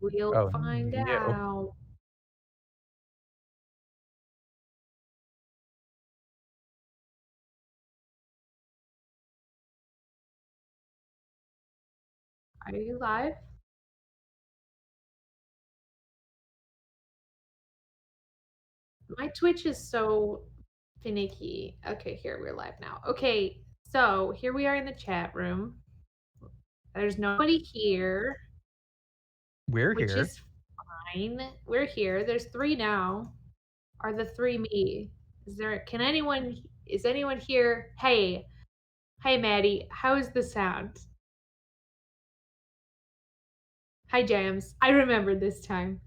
We'll Oh, find no. out. Are you live? My Twitch is so finicky. Okay, here we're live now. Okay, so here we are in the chat room. There's nobody here, We're which here. is fine. We're here. There's 3 now. Are the 3 me? Is anyone here? Hey. Hi, Maddie. How is the sound? Hi, Jams. I remembered this time.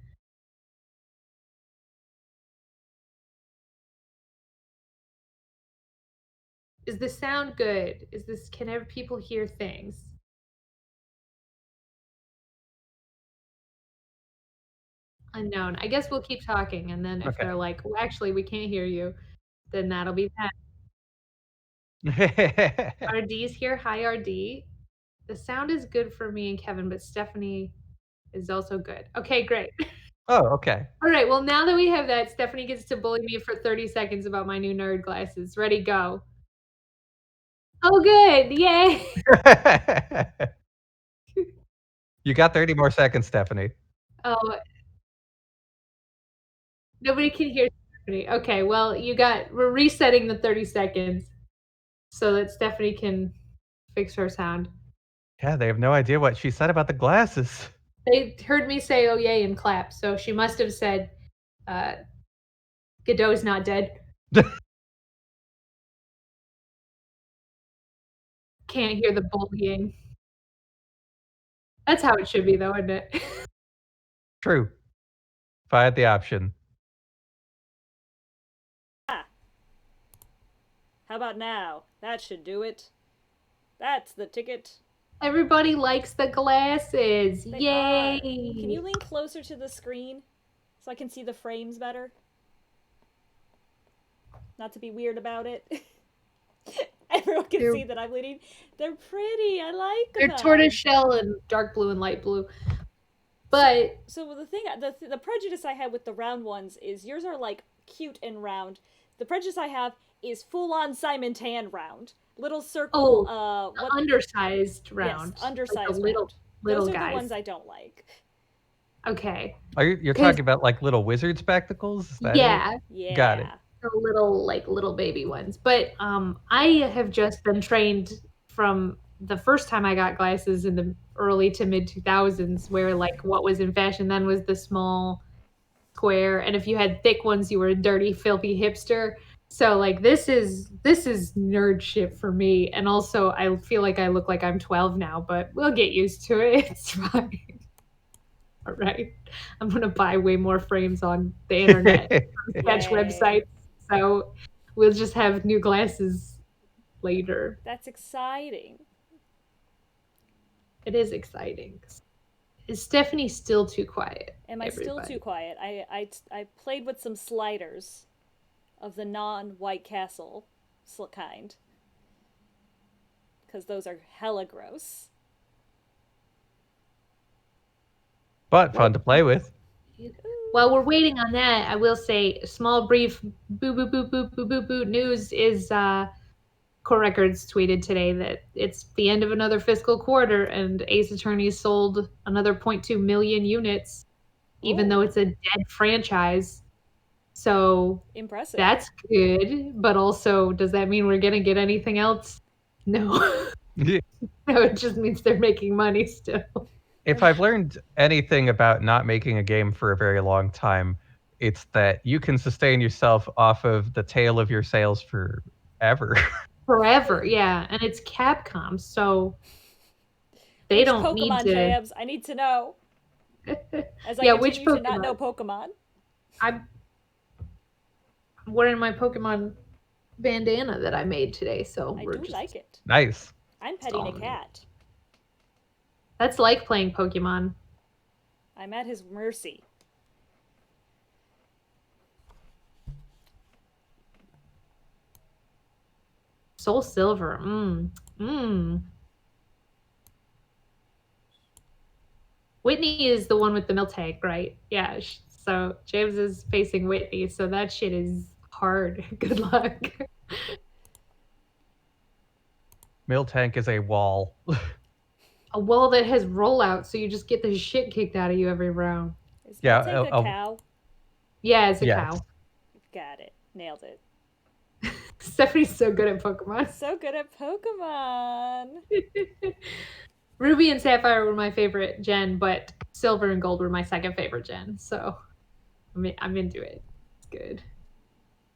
Is the sound good? Can ever people hear things? Unknown. I guess we'll keep talking, and then if Okay. they're like, well, actually, we can't hear you, then that'll be that. RD's here. Hi, RD. The sound is good for me and Kevin, but Stephanie is also good. Okay, great. Oh, okay. All right. Well, now that we have that, Stephanie gets to bully me for 30 seconds about my new nerd glasses. Ready, go. Oh, good. Yay. You got 30 more seconds, Stephanie. Oh, nobody can hear Stephanie. Okay, well, we're resetting the 30 seconds so that Stephanie can fix her sound. Yeah, they have no idea what she said about the glasses. They heard me say oh yay and clap, so she must have said uh, Godot's not dead. Can't hear the bullying. That's how it should be, though, isn't it? True. If I had the option. Ah. How about now? That should do it. That's the ticket. Everybody likes the glasses. They Yay! are. Can you lean closer to the screen so I can see the frames better? Not to be weird about it. Everyone can see that I'm leaning. They're pretty. I like them. They're tortoise shell and dark blue and light blue. But so the thing, the prejudice I had with the round ones is yours are like cute and round. The prejudice I have is full on Simon Tan round. Little circle. undersized round. Yes, undersized like little, round. Little Those are guys. the ones I don't like. Okay. You're talking about like little wizard spectacles? Is that Yeah. it? Yeah. Got it. The little baby ones. But I have just been trained from the first time I got glasses in the early to mid 2000s, where like what was in fashion then was the small square, and if you had thick ones, you were a dirty, filthy hipster. So like this is nerd shit for me, and also I feel like I look like I'm 12 now, but we'll get used to it. It's fine. All right, I'm gonna buy way more frames on the internet, sketch websites, so we'll just have new glasses later. That's exciting. It is exciting. Is Stephanie still too quiet? Am I still too quiet? I played with some sliders of the non-White Castle kind. Because those are hella gross. But fun to play with. While we're waiting on that, I will say a small brief boo boo boo boo boo boo boo news is Core Records tweeted today that it's the end of another fiscal quarter and Ace Attorney sold another 0.2 million units, even though it's a dead franchise. So impressive. That's good, but also does that mean we're gonna get anything else? No. Yeah. No, it just means they're making money still. If I've learned anything about not making a game for a very long time, it's that you can sustain yourself off of the tail of your sales forever. Forever, yeah. And it's Capcom, so they which don't Pokemon need to. Jams? I need to know. As I yeah, continue which Pokemon? to not know Pokemon. I'm wearing my Pokemon bandana that I made today, so I do like it. Nice. I'm petting a cat. That's like playing Pokemon. I'm at his mercy. Soul Silver. Whitney is the one with the milk tank, right? Yeah. So James is facing Whitney, so that shit is hard. Good luck. Miltank is a wall. A wall that has rollout, so you just get the shit kicked out of you every round. Is Yeah, Miltank a cow? Yeah, it's a yes. cow. Got it. Nailed it. Stephanie's so good at Pokemon. So good at Pokemon. Ruby and Sapphire were my favorite gen, but Silver and Gold were my second favorite gen. So I'm into it. It's good.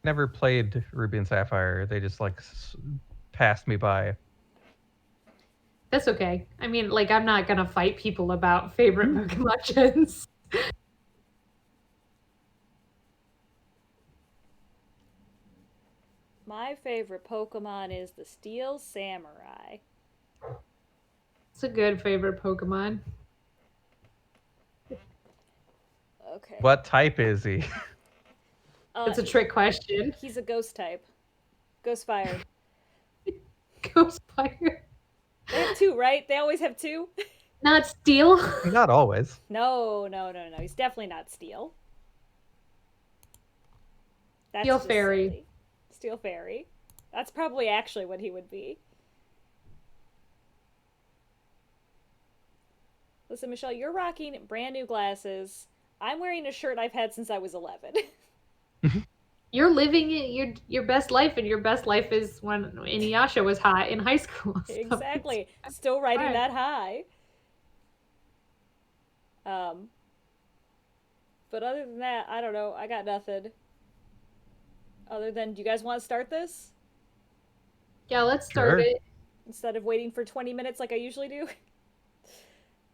Never played Ruby and Sapphire. They just like passed me by. That's okay. I mean, like, I'm not gonna fight people about favorite Pokemon gens. My favorite Pokemon is the Steel Samurai. It's a good favorite Pokemon. Okay. What type is he? It's a trick question. He's a ghost type. Ghost fire. Ghost Fire. They have two, right? They always have two? Not Steel? Not always. No. He's definitely not Steel. That's Steel just Fairy. silly. Steel Fairy. That's probably actually what he would be. Listen, Michelle, you're rocking brand new glasses. I'm wearing a shirt I've had since I was 11. You're living your best life, and your best life is when Inuyasha was hot in high school. So Exactly. Still riding fine. that high. But other than that, I don't know. I got nothing. Other than, do you guys want to start this? Yeah, let's start Sure. it. Instead of waiting for 20 minutes like I usually do?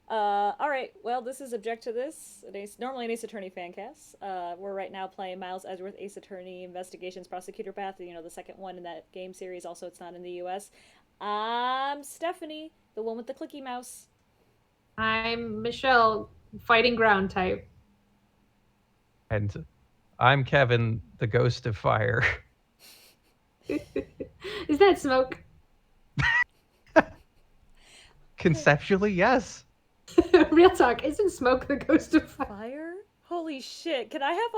Alright, well, this is Object to This, normally an Ace Attorney fancast. We're right now playing Miles Edgeworth Ace Attorney Investigations Prosecutor Path, the second one in that game series, also it's not in the US. I'm Stephanie, the one with the clicky mouse. I'm Michelle, fighting ground type. And I'm Kevin, the ghost of fire. Is that Smoke? Conceptually, yes. Real talk, isn't Smoke the ghost of fire? Fire? Holy shit, can I have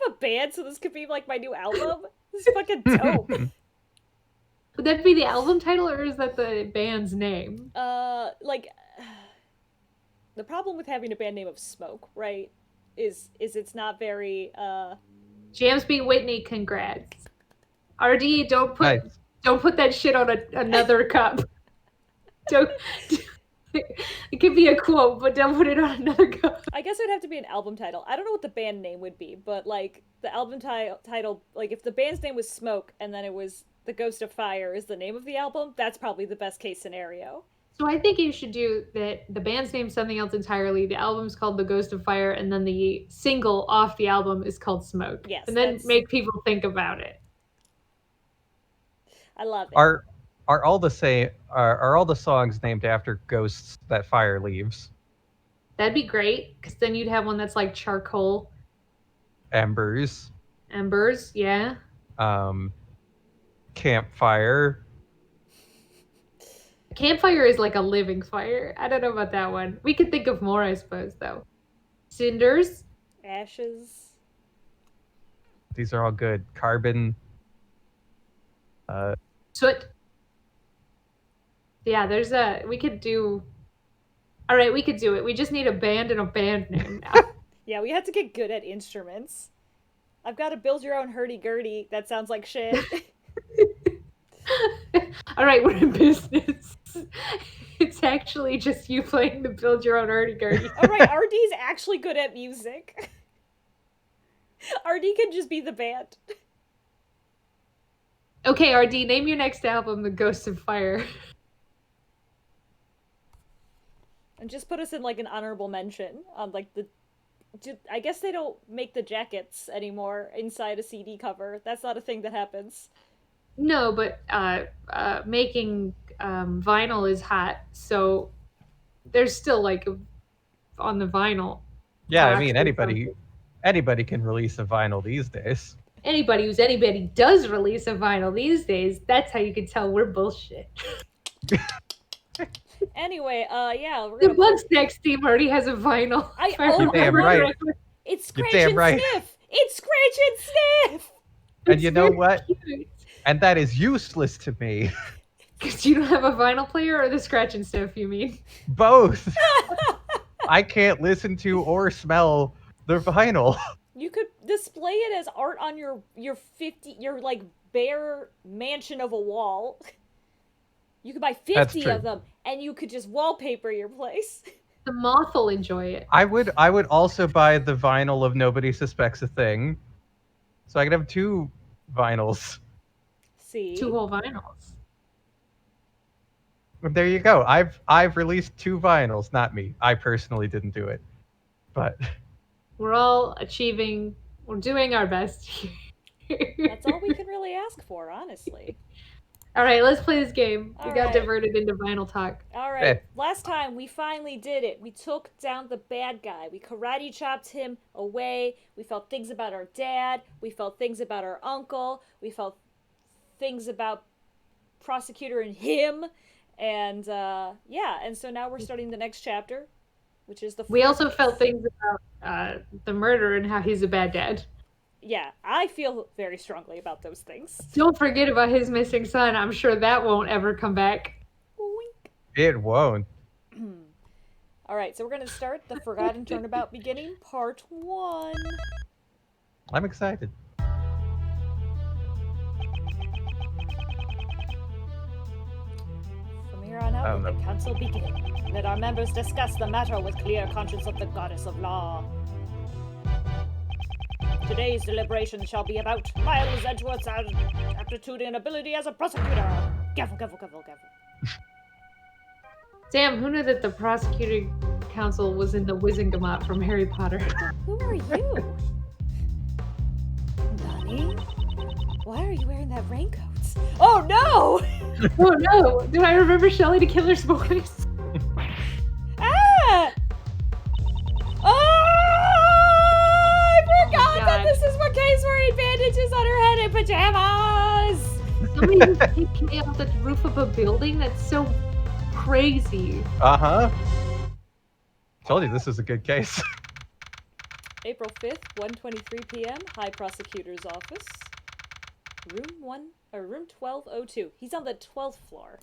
a band so this could be like my new album? This is fucking dope. Would that be the album title, or is that the band's name? The problem with having a band name of Smoke, right, is it's not very, Jams beat Whitney, congrats. RD, don't Nice. put that shit on another cup. Don't. It could be a quote, but don't put it on another cup. I guess it would have to be an album title. I don't know what the band name would be, but, like, the album title, like, if the band's name was Smoke and then it was The Ghost of Fire is the name of the album, that's probably the best case scenario. So I think you should do that. The band's name's something else entirely. The album's called The Ghost of Fire, and then the single off the album is called Smoke. Yes, and then that's- make people think about it. I love it. Are all the songs named after ghosts that fire leaves? That'd be great, because then you'd have one that's like charcoal. Embers. Embers, yeah. Campfire. Campfire is like a living fire. I don't know about that one. We could think of more, I suppose, though. Cinders. Ashes. These are all good. Carbon. Soot. Yeah, we could do... All right, we could do it. We just need a band and a band name now. Yeah, we have to get good at instruments. I've got to build your own hurdy-gurdy. That sounds like shit. All right, we're in business. It's actually just you playing the build your own hurdy-gurdy. All right, RD's actually good at music. RD can just be the band. Okay, RD, name your next album, The Ghost of Fire. And just put us in, like, an honorable mention on, like, I guess they don't make the jackets anymore inside a CD cover. That's not a thing that happens. No, but making vinyl is hot, so there's still, like, on the vinyl. Yeah, I mean, anybody can release a vinyl these days. Anybody does release a vinyl these days, that's how you can tell we're bullshit. Anyway, yeah, we're The gonna play. Bugsnax team already has a vinyl. I If I oh, You're I remember damn wonder. right. correctly. It's You're Scratch damn and right. Sniff. It's Scratch and Sniff. And It's you know very what? cute. And that is useless to me. Because you don't have a vinyl player or the scratch and sniff, you mean? Both. I can't listen to or smell the vinyl. You could display it as art on your like bare mansion of a wall. You could buy That's 50 true. of them, and you could just wallpaper your place. The moth will enjoy it. I would also buy the vinyl of Nobody Suspects a Thing. So I could have 2 vinyls. See? 2 whole vinyls. There you go. I've released 2 vinyls, not me. I personally didn't do it. But We're all we're doing our best here. That's all we can really ask for, honestly. All right, let's play this game. We All got right. diverted into vinyl talk. All right, last time we finally did it. We took down the bad guy. We karate chopped him away. We felt things about our dad. We felt things about our uncle. We felt things about Prosecutor and him. And yeah, and so now we're starting the next chapter, which is the. We also felt things about the murder and how he's a bad dad. Yeah, I feel very strongly about those things. Don't forget about his missing son. I'm sure that won't ever come back. Wink. it won't. All right, so we're going to start the Forgotten Turnabout beginning, part 1. I'm excited. From here on out, let the council begin. Let our members discuss the matter with clear conscience of the goddess of law. Today's deliberation shall be about Miles Edgeworth's aptitude and ability as a prosecutor. Careful. Damn, who knew that the prosecuting council was in the Wizengamot from Harry Potter? Who are you? Nani? Why are you wearing that raincoat? Oh no! Oh no! Do I remember Shelley the Killer's voice? Ah! Oh! I forgot that this is what Kay's wearing bandages on her head and pajamas! Somebody just take Kay off the roof of a building? That's so crazy. Uh-huh. Told you this is a good case. April 5th, 1:23 p.m. High Prosecutor's Office. Room 1202. He's on the 12th floor.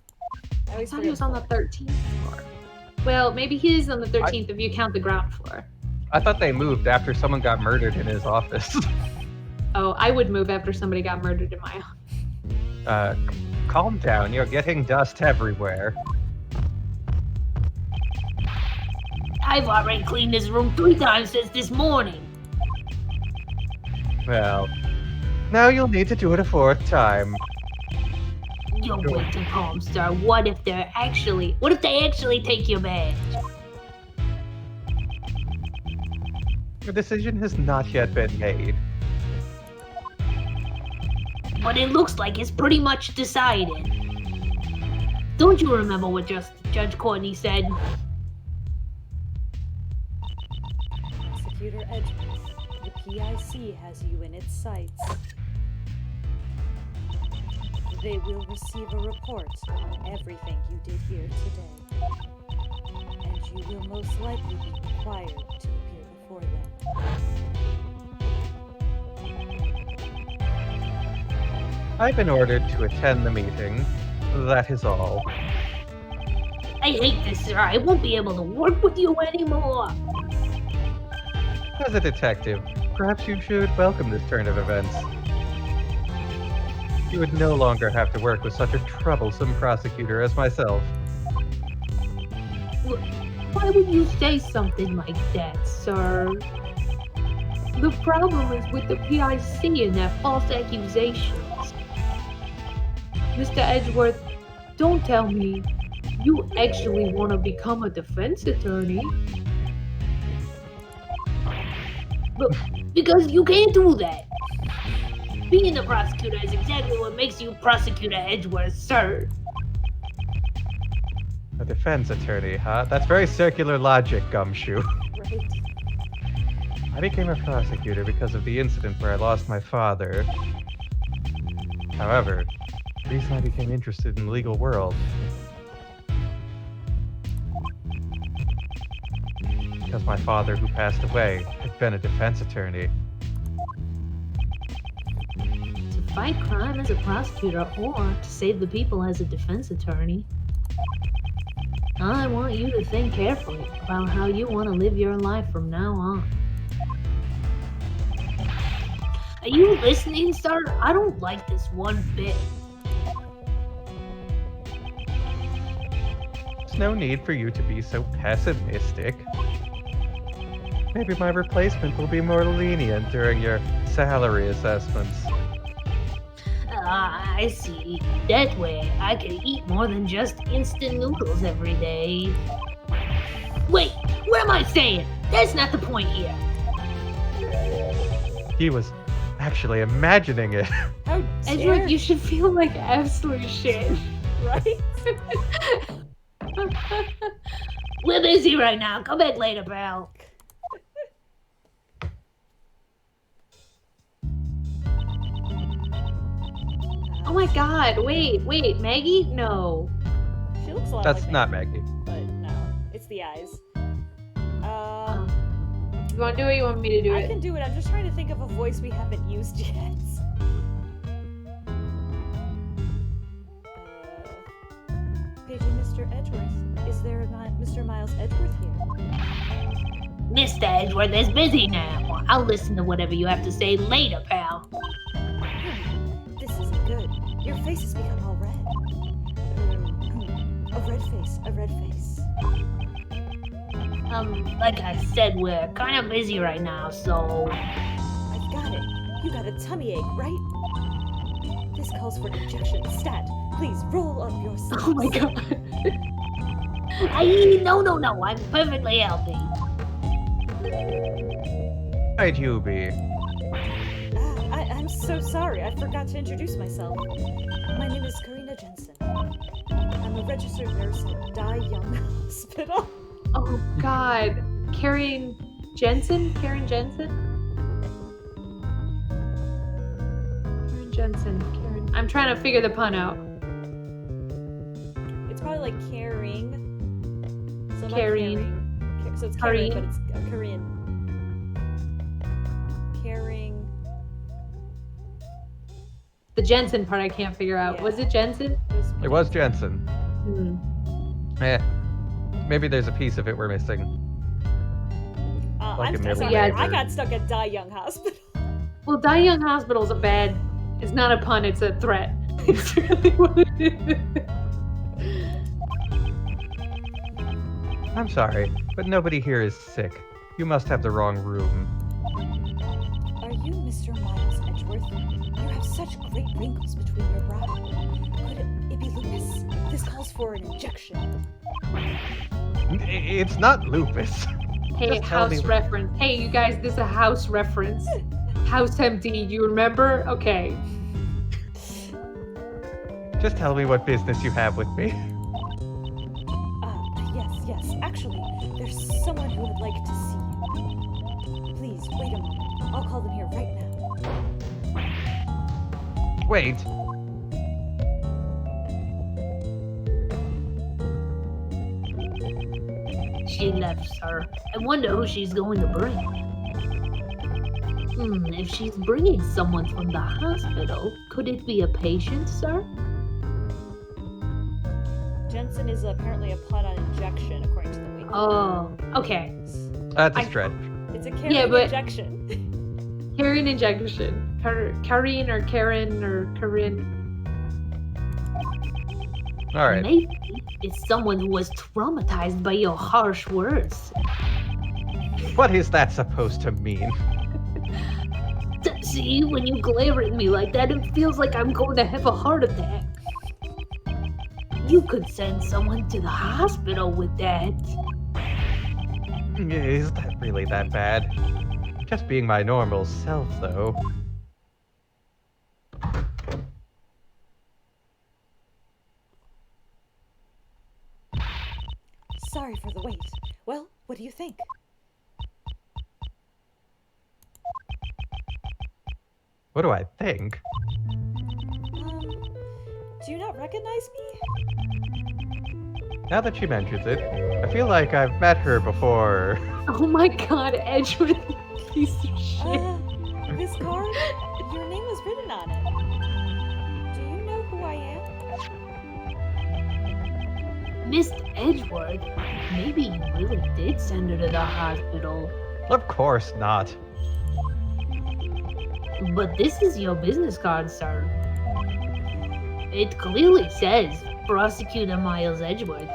I thought he was on the 13th floor. Well, maybe he is on the 13th if you count the ground floor. I thought they moved after someone got murdered in his office. Oh, I would move after somebody got murdered in my office. Calm down. You're getting dust everywhere. I've already cleaned this room 3 times since this morning. Well, now you'll need to do it a 4th time. You're way too calm, sir. What if they actually take your badge? Your decision has not yet been made. But it looks like it's pretty much decided. Don't you remember what Judge Courtney said? Prosecutor Edgeworth, the PIC has you in its sights. They will receive a report on everything you did here today. And you will most likely be required to appear before them. I've been ordered to attend the meeting. That is all. I hate this, sir. I won't be able to work with you anymore. As a detective, perhaps you should welcome this turn of events. You would no longer have to work with such a troublesome prosecutor as myself. Why would you say something like that, sir? The problem is with the PIC and their false accusations. Mr. Edgeworth, don't tell me you actually want to become a defense attorney. But because you can't do that. Being a prosecutor is exactly what makes you Prosecutor Edgeworth, sir. A defense attorney, huh? That's very circular logic, Gumshoe. Right? I became a prosecutor because of the incident where I lost my father. However, the reason I became interested in the legal world because my father, who passed away, had been a defense attorney. To fight crime as a prosecutor or to save the people as a defense attorney. I want you to think carefully about how you want to live your life from now on. Are you listening, sir? I don't like this one bit. There's no need for you to be so pessimistic. Maybe my replacement will be more lenient during your salary assessments. I see. That way, I can eat more than just instant noodles every day. Wait, what am I saying? That's not the point here. He was actually imagining it. How Edgeworth, dare you should feel like absolute shit. right? We're busy right now. Come back later, pal. Oh my god, wait, Maggie? No. She looks a lot That's like not Maggie, Maggie. but no, it's the eyes. You want to do it or you want me to do I it? can do it. I'm just trying to think of a voice we haven't used yet. Paging Mr. Edgeworth. Is there a Mr. Miles Edgeworth here? Mr. Edgeworth is busy now. I'll listen to whatever you have to say later, pal. This isn't good. Your face has become all red. A red face. A red face. Like I said, we're kind of busy right now, so... I've got it. You got a tummy ache, right? This calls for injection. Stat. Please roll up your sleeves. Oh my god. No, I'm perfectly healthy. Might you be? I'm so sorry. I forgot to introduce myself. My name is Karina Jensen. I'm a registered nurse at Die Young Hospital. Oh god. Karen Jensen? Karen Jensen. I'm trying to figure the pun out. It's probably like caring. So not Caring. So it's Karine. caring, but it's a Korean. Caring. The Jensen part I can't figure out. Yeah. Was it Jensen? It was Jensen. Hmm. Maybe there's a piece of it we're missing. Like I'm a sorry. Yeah, narrator. I got stuck at Die Young Hospital. Well, Die Young Hospital's it's not a pun, it's a threat. It's really what it is. I'm sorry, but nobody here is sick. You must have the wrong room. Are you Mr. Miles Edgeworth? You have such great wrinkles between your brow. Could it be lupus? This calls for an injection. It's not lupus. Hey, Just tell house me- reference. Hey, you guys, this is a house reference. House empty, you remember? Okay. Just tell me what business you have with me. Yes. Actually, there's someone who would like to see you. Please, wait a moment. I'll call them here right now. Wait. She left, sir. I wonder who she's going to bring. If she's bringing someone from the hospital, could it be a patient, sir? Jensen is apparently a pun on injection, according to the wiki. Oh, okay. That's a I- stretch. It's a carrying Yeah, but- injection. Karen injection. Karine or Karen or Corinne. Alright. Maybe it's someone who was traumatized by your harsh words. What is that supposed to mean? See, when you glare at me like that, it feels like I'm going to have a heart attack. You could send someone to the hospital with that. Is that really that bad? Just being my normal self, though. Sorry for the wait. Well, what do you think? What do I think? Do you not recognize me? Now that she mentions it, I feel like I've met her before. Oh my god, Edgewood, piece of shit. This card? Your name was written on it. Do you know who I am? Mr. Edgeworth, maybe you really did send her to the hospital. Of course not. But this is your business card, sir. It clearly says Prosecutor Miles Edgeworth.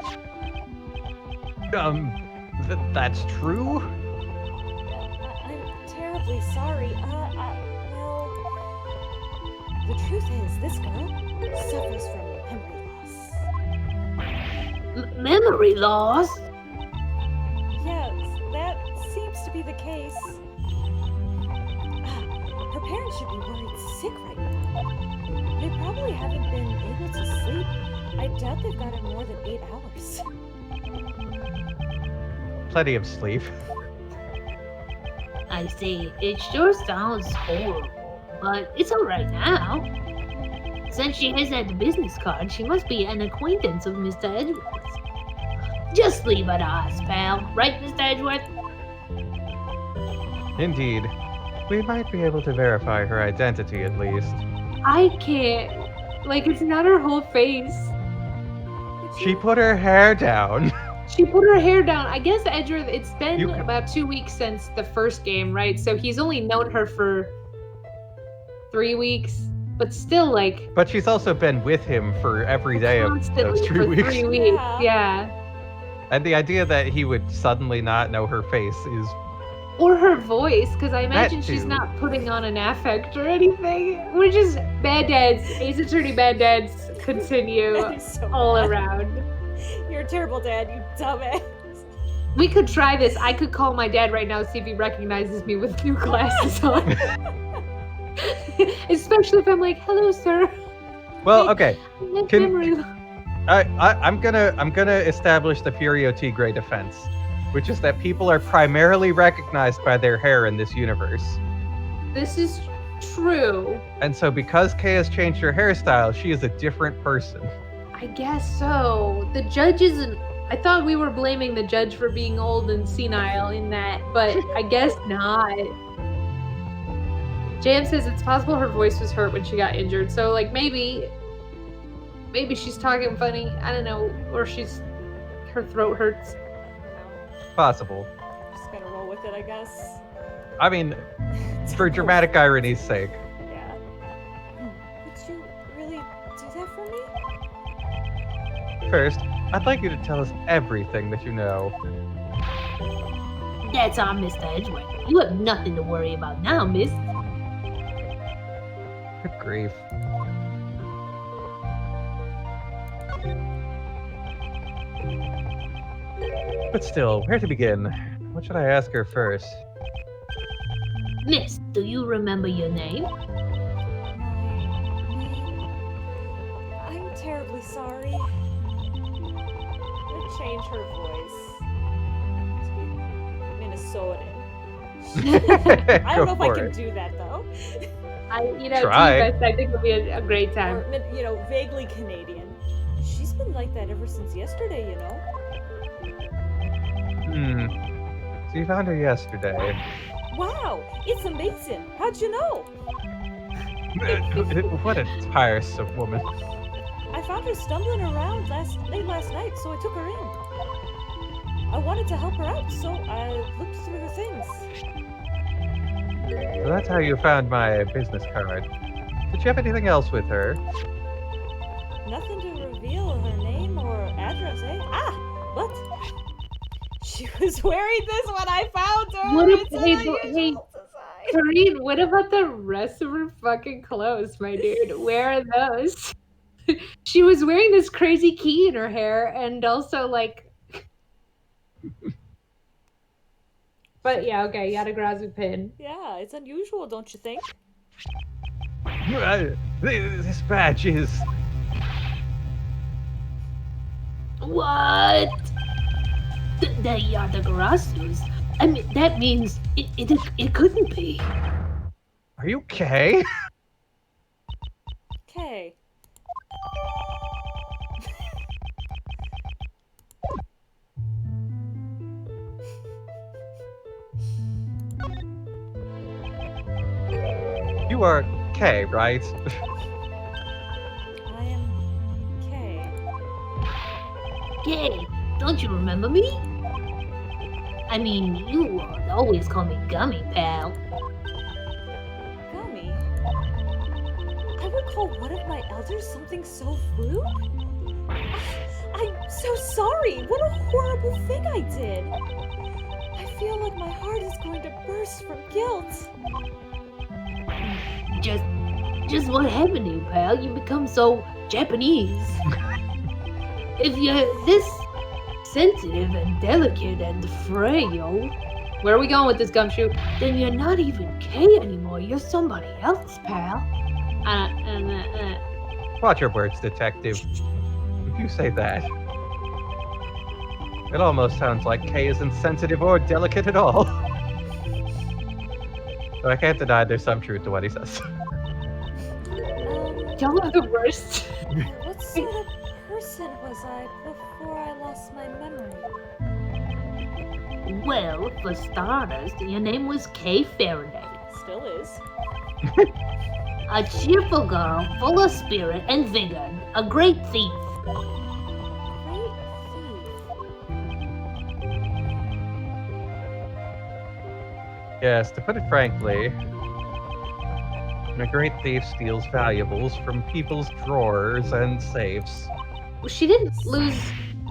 That's true? I'm terribly sorry. Well, the truth is, this girl suffers from memory loss. Memory loss? Yes, that seems to be the case. Her parents should be worried sick right now. They probably haven't been able to sleep. I doubt they've gotten more than 8 hours. Plenty of sleep. I see. It sure sounds horrible, but it's alright now. Since she has that business card, she must be an acquaintance of Mr. Edgeworth's. Just leave her to us, pal. Right, Mr. Edgeworth? Indeed. We might be able to verify her identity at least. I can't. Like, it's not her whole face. She put her hair down. She put her hair down. I guess Edgeworth, it's been You- about 2 weeks since the first game, right? So he's only known her for 3 weeks, but still, like, But she's also been with him for every day of constantly those 3 for weeks. 3 weeks. Yeah. Yeah. And the idea that he would suddenly not know her face is Or her voice, because I imagine she's too. not putting on an affect or anything. We're just bad dads. Ace Attorney bad dads continue I'm so all mad. around. You're a terrible dad, you dumbass. We could try this. I could call my dad right now, see if he recognizes me with new glasses on. Especially if I'm like, "Hello, sir." well, okay. I have Can- memory loss." I'm gonna establish the Furio Tigre defense, which is that people are primarily recognized by their hair in this universe. This is true. And so because Kay has changed her hairstyle, she is a different person. I guess so. The judge isn't. I thought we were blaming the judge for being old and senile in that, but I guess not. Jam says it's possible her voice was hurt when she got injured, so like maybe she's talking funny. I don't know, or her throat hurts. Possible. Just gonna roll with it, I guess. I mean, for dramatic irony's sake. Yeah. Would you really do that for me? First, I'd like you to tell us everything that you know. That's on Mr. Edgeworth. You have nothing to worry about now, miss. Good grief. But still, where to begin? What should I ask her first? Miss, do you remember your name? My name? I'm terribly sorry. Let's change her voice. To be Minnesotan. I don't know if I Go for can it. do that though. Try. I think it'll be a great time. Or, vaguely Canadian. She's been like that ever since yesterday, you know? So you found her yesterday. Wow, it's amazing. How'd you know? What a tiresome woman. I found her stumbling around late last night, so I took her in. I wanted to help her out, so I looked through her things. So that's how you found my business card. Did you have anything else with her? Nothing to reveal her name or address, eh? Ah, what? She was wearing this when I found her. What if- It's hey, unusual hey, to say. Kareen, what about the rest of her fucking clothes, my dude? Where are those? She was wearing this crazy key in her hair and also like. But yeah, okay, you gotta grab a pin. Yeah, it's unusual, don't you think? This badge is... What? They are the Grassus. I mean, that means it couldn't be. Are you okay? Okay. You are Kay, right? I am Kay. Yay, don't you remember me? I mean, you always call me Gummy, pal. Gummy? I would call one of my elders something so rude? I'm so sorry! What a horrible thing I did! I feel like my heart is going to burst from guilt. Just what happened to you, pal? You become so Japanese. If you're this sensitive and delicate and frail, Where are we going with this, Gumshoe? then you're not even Kay anymore. You're somebody else, pal. Watch your words, detective. If you say that, it almost sounds like Kay isn't sensitive or delicate at all. But I can't deny there's some truth to what he says. Y'all are the worst. What sort of person was I before I lost my memory? Well, for starters, your name was Kay Faraday. Still is. A cheerful girl, full of spirit and vigor. A great thief. Great thief. Yes, to put it frankly, a great thief steals valuables from people's drawers and safes. Well, she didn't lose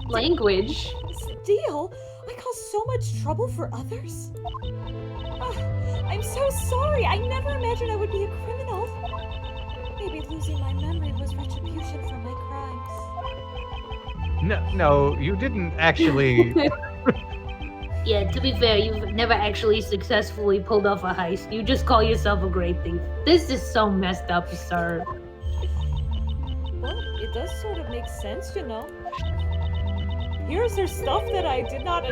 language. Steal? I cause so much trouble for others? Ugh, I'm so sorry. I never imagined I would be a criminal. Maybe losing my memory was retribution for my crimes. No, you didn't actually. Yeah, to be fair, you've never actually successfully pulled off a heist. You just call yourself a great thief. This is so messed up, sir. Well, it does sort of make sense, you know. Here's her stuff that I did not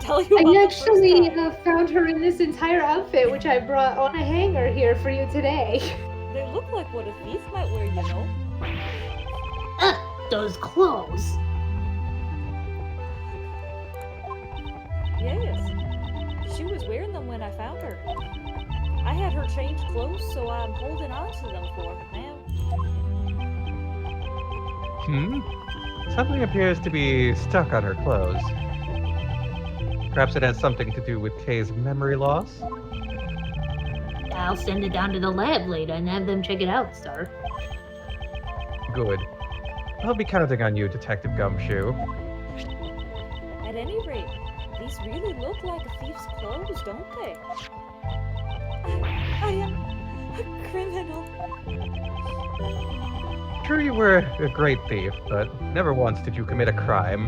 tell you about I the actually first time. found her in this entire outfit, which I brought on a hanger here for you today. They look like what a thief might wear, you know. Those clothes. Yes. She was wearing them when I found her. I had her change clothes, so I'm holding on to them for her now. Something appears to be stuck on her clothes. Perhaps it has something to do with Kay's memory loss? I'll send it down to the lab later and have them check it out, sir. Good. I'll be counting on you, Detective Gumshoe. At any rate, these really look like a thief's clothes, don't they? I am a criminal. Sure, you were a great thief, but never once did you commit a crime.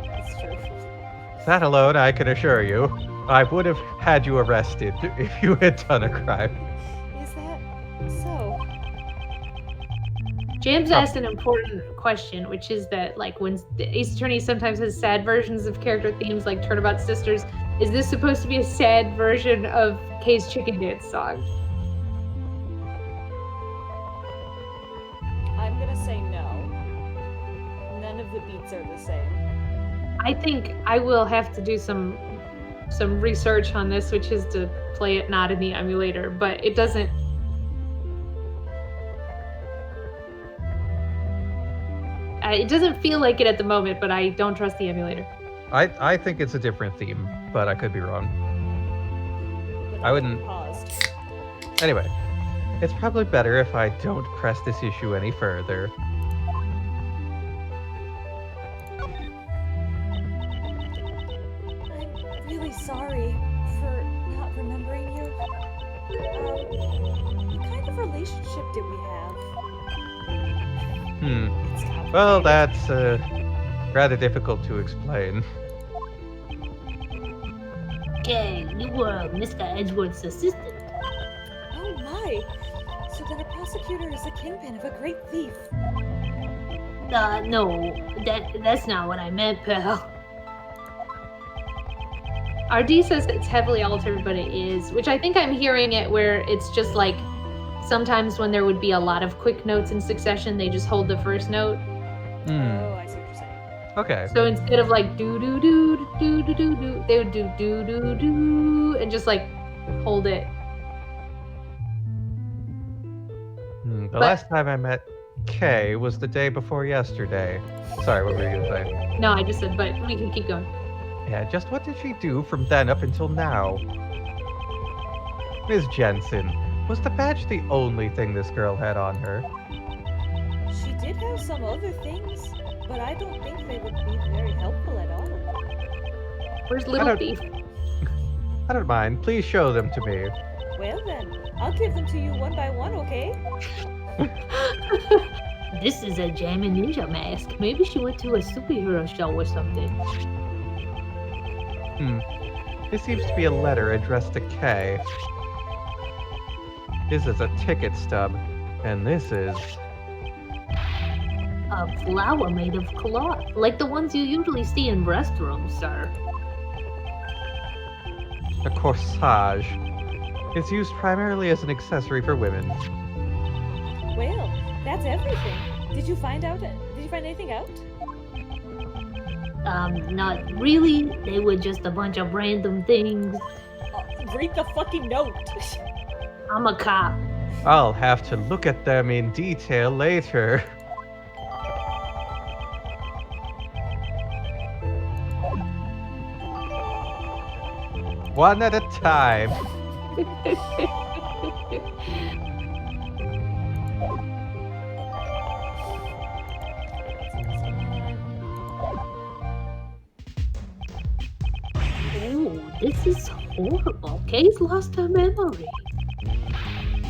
That's true. That alone, I can assure you, I would have had you arrested if you had done a crime. Is that so? James asked an important question, which is that, like, when the Ace Attorney sometimes has sad versions of character themes, like Turnabout Sisters, is this supposed to be a sad version of Kay's Chicken Dance song? I'm gonna say no. None of the beats are the same. I think I will have to do some research on this, which is to play it not in the emulator, but it doesn't. It doesn't feel like it at the moment, but I don't trust the emulator. I think it's a different theme, but I could be wrong. But I wouldn't- paused. Anyway, it's probably better if I don't press this issue any further. I'm really sorry for not remembering you. What kind of relationship did we have? It's complicated. Well, that's rather difficult to explain. Okay, you were Mr. Edgeworth's assistant. Oh my! So then a prosecutor is a kingpin of a great thief. No, that's not what I meant, pal. RD says it's heavily altered, but it is, which I think I'm hearing it where it's just like sometimes when there would be a lot of quick notes in succession, they just hold the first note. Oh, I see what you're saying. Okay. So instead of like do do do do do do do, they would do do do do and just like hold it. The last time I met Kay was the day before yesterday. Sorry, what were you gonna say? No, I just said, but we can keep going. Yeah, just what did she do from then up until now? Ms. Jensen, was the badge the only thing this girl had on her? She did have some other things, but I don't think they would be very helpful at all. Where's Little Thief? I don't mind. Please show them to me. Well then, I'll give them to you one by one, okay? This is a Jammin' Ninja mask. Maybe she went to a superhero show or something. This seems to be a letter addressed to Kay. This is a ticket stub, and this is... A flower made of cloth, like the ones you usually see in restrooms, sir. a corsage. It's used primarily as an accessory for women. Well, that's everything. Did you find anything out? Not really. They were just a bunch of random things. Read the fucking note. I'm a cop. I'll have to look at them in detail later. One at a time. Oh, this is horrible. Kay's lost her memory.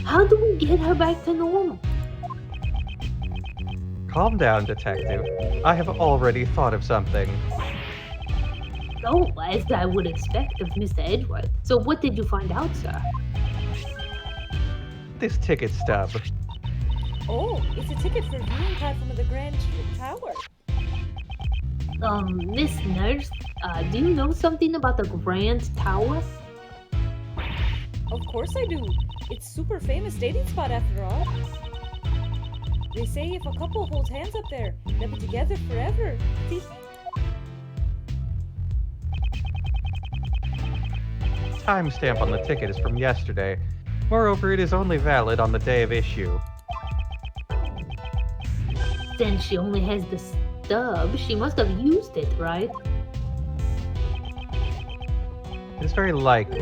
How do we get her back to normal? Calm down, detective. I have already thought of something. Oh, as I would expect of Mr. Edgeworth. So what did you find out, sir? This ticket stub. Oh, it's a ticket for viewing platform of the Grand Tower. Miss Nurse, do you know something about the Grand Tower? Of course I do. It's super famous dating spot after all. They say if a couple holds hands up there, they'll be together forever. Timestamp on the ticket is from yesterday. Moreover, it is only valid on the day of issue. Then she only has the stub. She must have used it, right? It's very likely.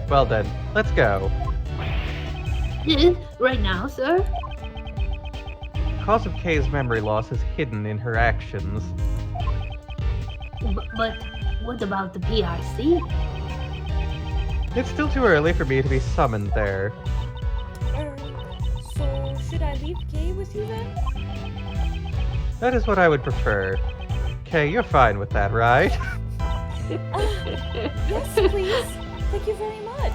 Well then, let's go. Right now, sir? Cause of Kay's memory loss is hidden in her actions. But what about the PIC? It's still too early for me to be summoned there. So should I leave Kay with you then? That is what I would prefer. Kay, you're fine with that, right? Yes, please. Thank you very much.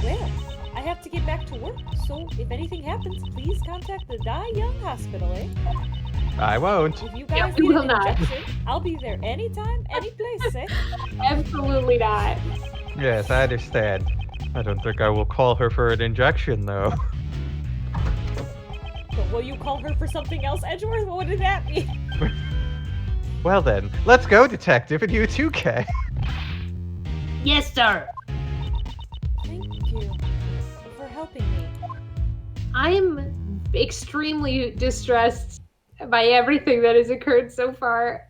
Well, I have to get back to work, so if anything happens, please contact the Die Young Hospital, eh? I won't. If you guys we need will an not. injection, I'll be there anytime, any place, eh? Absolutely not. Yes, I understand. I don't think I will call her for an injection, though. But will you call her for something else, Edgeworth? What would that be? Well then, let's go, detective, and you too, Kay. Yes, sir. Thank you for helping me. I am extremely distressed by everything that has occurred so far.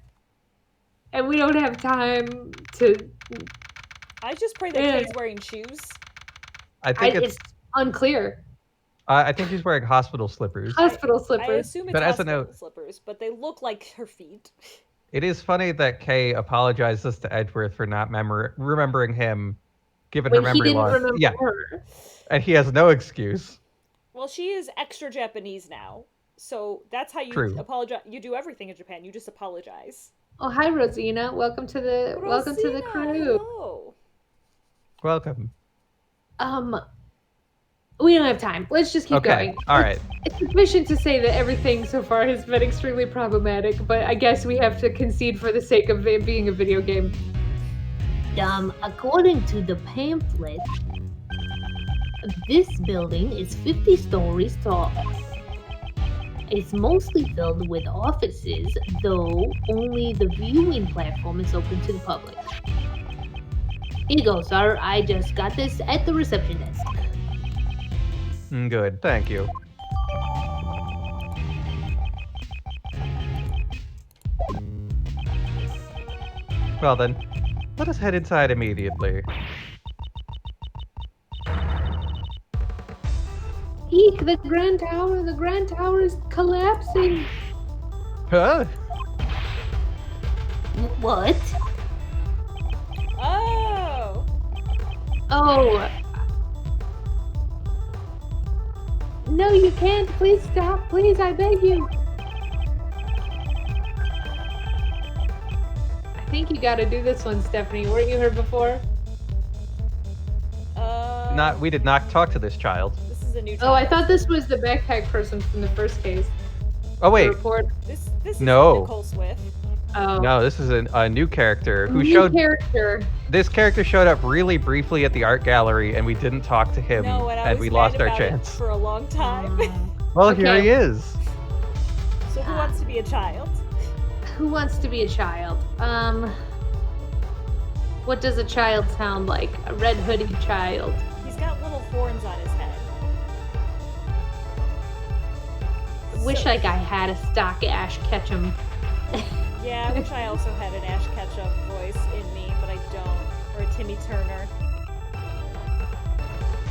And we don't have time to... I just pray that Kay's wearing shoes. I think it's unclear. I think she's wearing hospital slippers. Hospital I slippers. assume it's But as a hospital note- slippers, but they look like her feet. It is funny that Kay apologizes to Edgeworth for not remembering him, given her When he memory didn't loss. remember Yeah, her. and he has no excuse. Well, she is extra Japanese now, so that's how you True. apologize. You do everything in Japan. You just apologize. Oh, hi, Rosina. Welcome to the Rosina, crew. hello. Welcome. We don't have time. Let's just keep Okay, going. all right. It's sufficient to say that everything so far has been extremely problematic, but I guess we have to concede for the sake of it being a video game. According to the pamphlet, this building is 50 stories tall. It's mostly filled with offices, though only the viewing platform is open to the public. Here you go, sir. I just got this at the reception desk. Good, thank you. Well then, let us head inside immediately. Eek, the Grand Tower is collapsing. Huh? What? Oh! Oh. No, you can't. Please stop. Please, I beg you. I think you gotta do this one, Stephanie. Weren't you here before? We did not talk to this child. This is a new child. Oh, I thought this was the backpack person from the first case. Oh The wait, report. This is No. Nicole Swift. Oh. no, this is a new character who New showed. character. This character showed up really briefly at the art gallery, and we didn't talk to him, No, and I was we mad lost our about it chance. for a long time. Well, here Okay. he is. So who wants to be a child? Who wants to be a child? What does a child sound like? A red hoodie child. He's got little horns on his head. Wish like I had a stock Ash Ketchum. Yeah, I wish I also had an Ash Ketchum voice in me, but I don't. Or a Timmy Turner.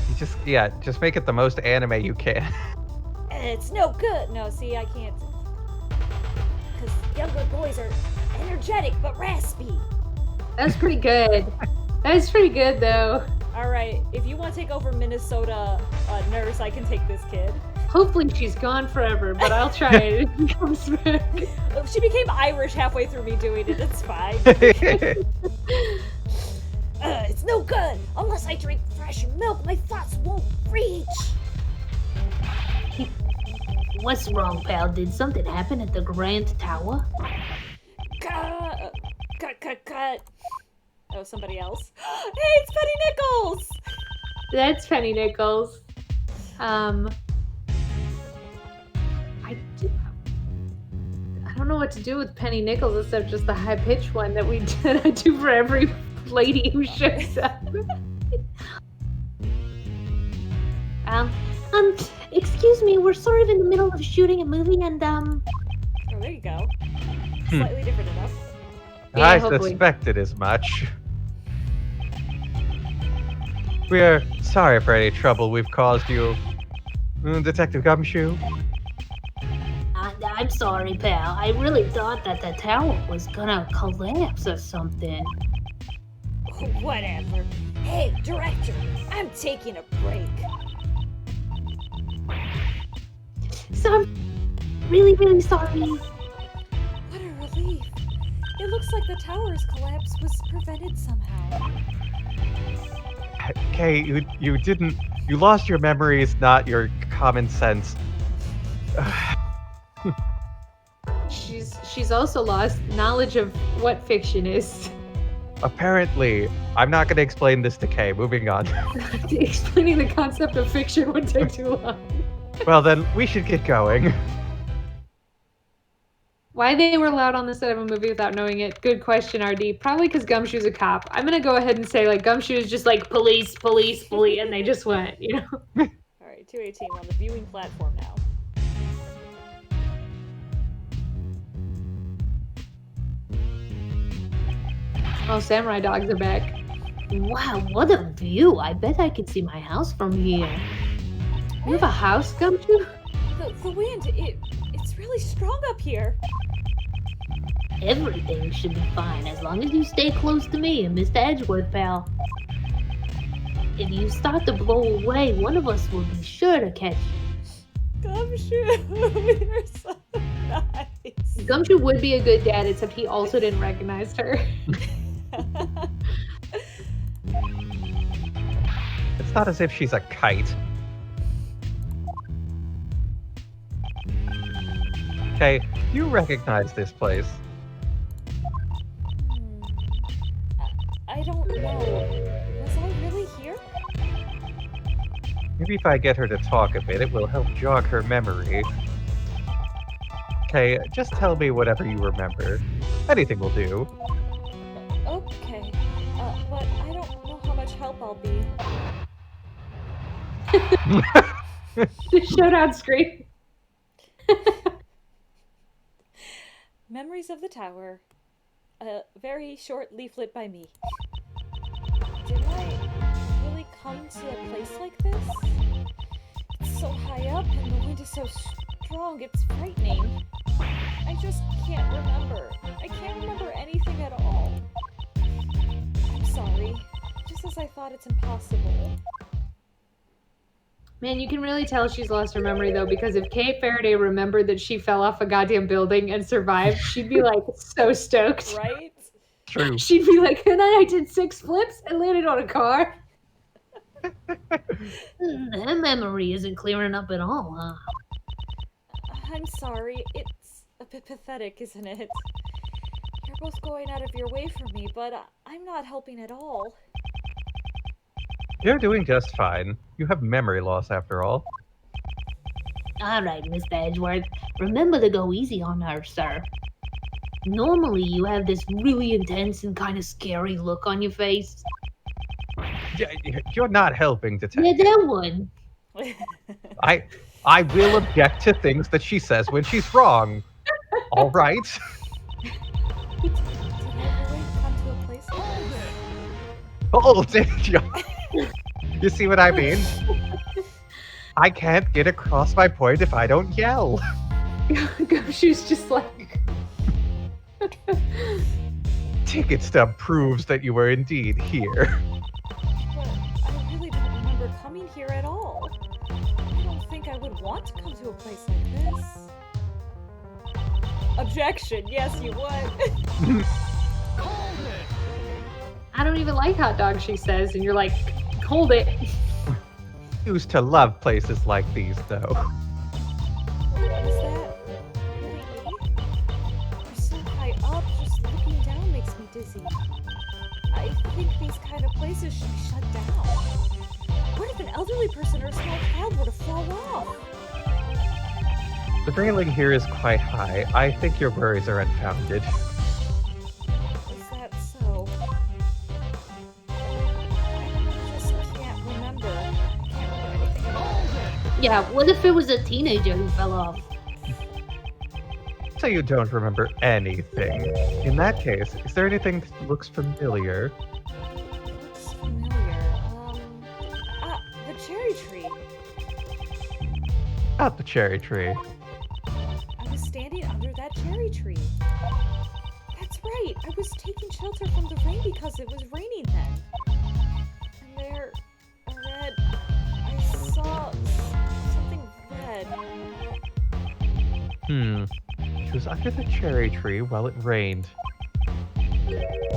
You just make it the most anime you can. It's no good. No, see, I can't. Because younger boys are energetic but raspy. That's pretty good. That's pretty good though. Alright, if you want to take over Minnesota nurse, I can take this kid. Hopefully she's gone forever, but I'll try it if she comes back. She became Irish halfway through me doing it, it's fine. It's no good! Unless I drink fresh milk, my thoughts won't reach! What's wrong, pal? Did something happen at the Grand Tower? Cut. Oh, somebody else. Hey, it's Penny Nichols! That's Penny Nichols. I don't know what to do with Penny Nichols except just the high-pitched one that we did. I do for every lady who shows up. Excuse me, we're sort of in the middle of shooting a movie and, Oh, there you go. Slightly different enough. Yeah, I hopefully. suspected as much. We're sorry for any trouble we've caused you, Detective Gumshoe. I'm sorry, pal. I really thought that the tower was gonna collapse or something. Whatever. Hey, director, I'm taking a break. So I'm really, really sorry. What a relief. It looks like the tower's collapse was prevented somehow. Okay, you lost your memories, not your common sense. She's also lost knowledge of what fiction is. Apparently, I'm not going to explain this to Kay. Moving on. Explaining the concept of fiction would take too long. Well, then, we should get going. Why they were allowed on the set of a movie without knowing it? Good question, RD. Probably because Gumshoe's a cop. I'm gonna go ahead and say like Gumshoe is just like police, and they just went, you know. Alright, 218, we're on the viewing platform now. Oh, samurai dogs are back. Wow, what a view. I bet I could see my house from here. You have a house, Gumshoe? The wind, it's really strong up here. Everything should be fine as long as you stay close to me and Mr. Edgeworth, pal. If you start to blow away, one of us will be sure to catch you. Gumshoe, you're so nice. Gumshoe would be a good dad, except he also didn't recognize her. It's not as if she's a kite. Okay, you recognize this place. I don't know. Was I really here? Maybe if I get her to talk a bit, it will help jog her memory. Okay, just tell me whatever you remember. Anything will do. Okay. But I don't know how much help I'll be. Showdown screen. Memories of the tower. a very short leaflet by me. Did I really come to a place like this? It's so high up and the wind is so strong, it's frightening. I just can't remember. I can't remember anything at all. I'm sorry. Just as I thought, it's impossible. Man, you can really tell she's lost her memory though, because if Kate Faraday remembered that she fell off a goddamn building and survived, she'd be like so stoked. Right? True. She'd be like, and then I did 6 flips and landed on a car. Her memory isn't clearing up at all, huh? I'm sorry. It's a bit pathetic, isn't it? You're both going out of your way for me, but I'm not helping at all. You're doing just fine. You have memory loss after all. All right, Mr. Edgeworth. Remember to go easy on her, sir. Normally, you have this really intense and kind of scary look on your face. You're not helping, Yeah, detective. that one. I will object to things that she says when she's wrong. All right. Did I really come to a place like this? Oh, did you? You see what I mean? I can't get across my point if I don't yell. She's just like... Ticket stub proves that you were indeed here. But I really don't remember coming here at all. I don't think I would want to come to a place like this. Objection! Yes, you would. I don't even like hot dogs, she says, and you're like, hold it. Used to love places like these, though. Is that really me? You're so high up, just looking down makes me dizzy. I think these kind of places should be shut down. What if an elderly person or a small child were to fall off? The railing here is quite high. I think your worries are unfounded. Is that so? I just can't remember. I can't remember anything at all. Yeah, what if it was a teenager who fell off? So you don't remember anything. In that case, is there anything that looks familiar? Looks familiar. The cherry tree. Not the cherry tree. I was standing under that cherry tree. That's right. I was taking shelter from the rain because it was raining then. And there, I saw something red. She was under the cherry tree while it rained.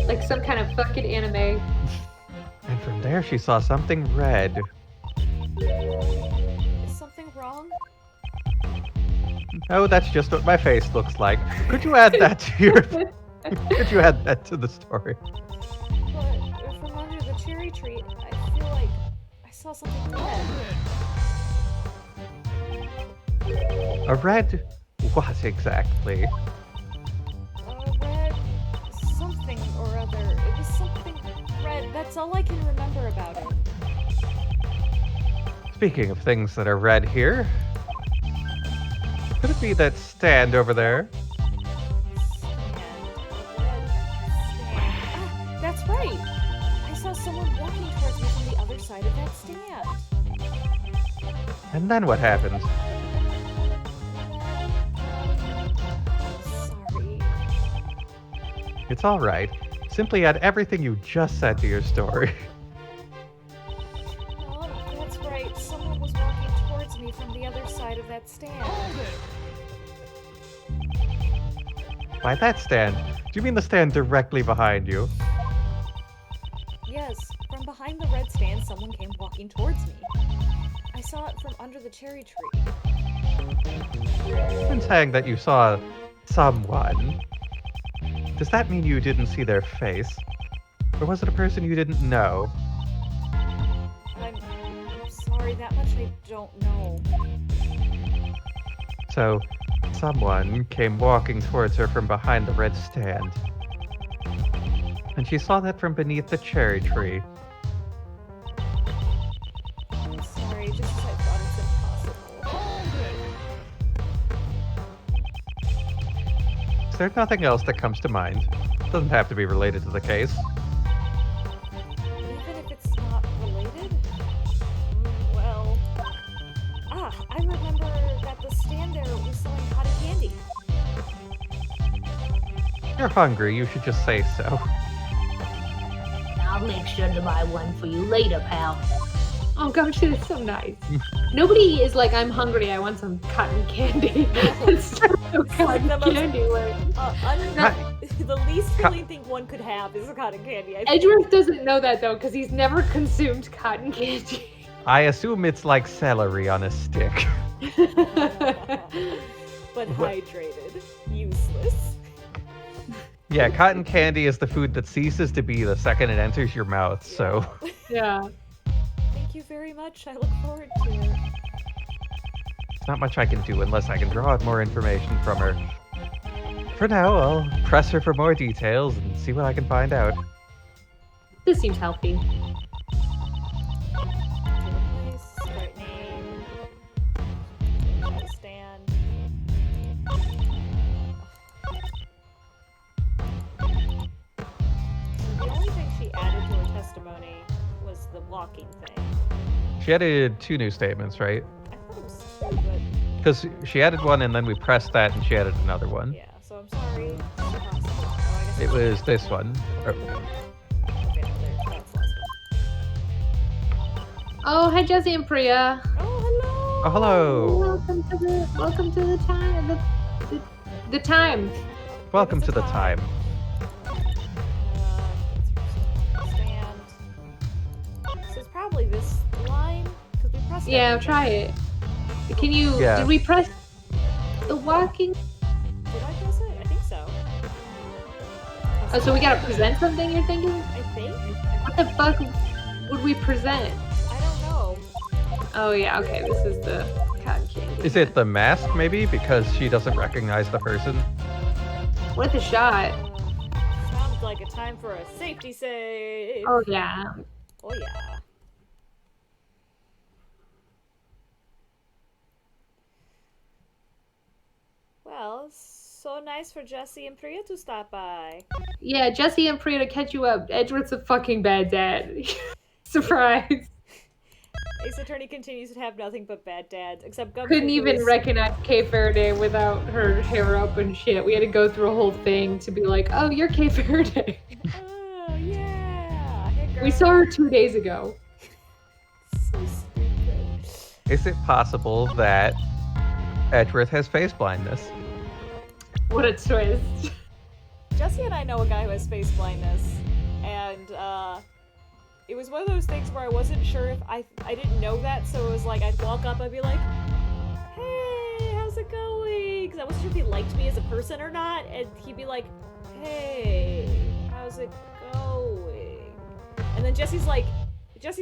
Like some kind of fucking anime. And from there she saw something red. Is something wrong? Oh, that's just what my face looks like. Could you add that to your... Could you add that to the story? But from under the cherry tree, I feel like I saw something red. A red... What exactly? A red something or other. It was something red. That's all I can remember about it. Speaking of things that are red here, could it be that stand over there? That's right! I saw someone walking towards me from the other side of that stand. And then what happened? Sorry. It's all right. Simply add everything you just said to your story. Oh, that's right. Someone was walking towards me from the other side of that stand. By that stand, do you mean the stand directly behind you? Yes, from behind the red stand, someone came walking towards me. I saw it from under the cherry tree. You've been saying that you saw someone. Does that mean you didn't see their face? Or was it a person you didn't know? I'm sorry, that much I don't know. So, someone came walking towards her from behind the red stand. And she saw that from beneath the cherry tree. I'm sorry, just as I thought it's impossible. Is there nothing else that comes to mind? Doesn't have to be related to the case. Even if it's not related? Well... I remember that the stand there was selling cotton candy. You're hungry, you should just say so. I'll make sure to buy one for you later, pal. Oh gosh, that's so nice. Nobody is like, I'm hungry, I want some cotton candy. It's so cotton the most- candy. The least filling thing one could have is a cotton candy. I think. Edgeworth doesn't know that though, because he's never consumed cotton candy. I assume it's like celery on a stick. But hydrated. Useless. Yeah, cotton candy is the food that ceases to be the second it enters your mouth, so... Yeah. Thank you very much. I look forward to it. There's not much I can do unless I can draw out more information from her. For now, I'll press her for more details and see what I can find out. This seems healthy. Place, start name. Stand. The only thing she added to her testimony was the walking thing. She added 2 new statements, right? I thought it was two, but Because she added one and then we pressed that and she added another one. yeah, so I'm sorry. Oh, I guess It was this one. okay, that's last one. Oh, hi Jesse and Priya. Oh, hello! Oh, hello! Welcome to the time. The time. Welcome to the time. Stand. So it's probably this line, because we pressed Yeah, everything. try it. Can you? Yeah. Did we press the walking? Did I press it? I think so. Oh, so we gotta present something. You're thinking? I think? What the fuck would we present? I don't know. Oh yeah. Okay. This is the cotton candy. Is it the mask, maybe? Because she doesn't recognize the person? Worth a shot. Sounds like a time for a safety save. Oh yeah. Oh yeah. Well, so nice for Jesse and Priya to stop by. Yeah, Jesse and Priya to catch you up. Edgeworth's a fucking bad dad. Surprise. Ace Attorney continues to have nothing but bad dads, except Gumshoe. Couldn't who even is- recognize Kay Faraday without her hair up and shit. We had to go through a whole thing to be like, oh, you're Kay Faraday. Oh, yeah. Hey, girl. We saw her 2 days ago. So stupid. Is it possible that Edgeworth has face blindness? What a twist. Jesse and I know a guy who has face blindness, and it was one of those things where I wasn't sure if I didn't know that, so it was like I'd walk up, I'd be like, "Hey, how's it going?" Because I wasn't sure if he liked me as a person or not, and he'd be like, "Hey, how's it going?" And then Jesse's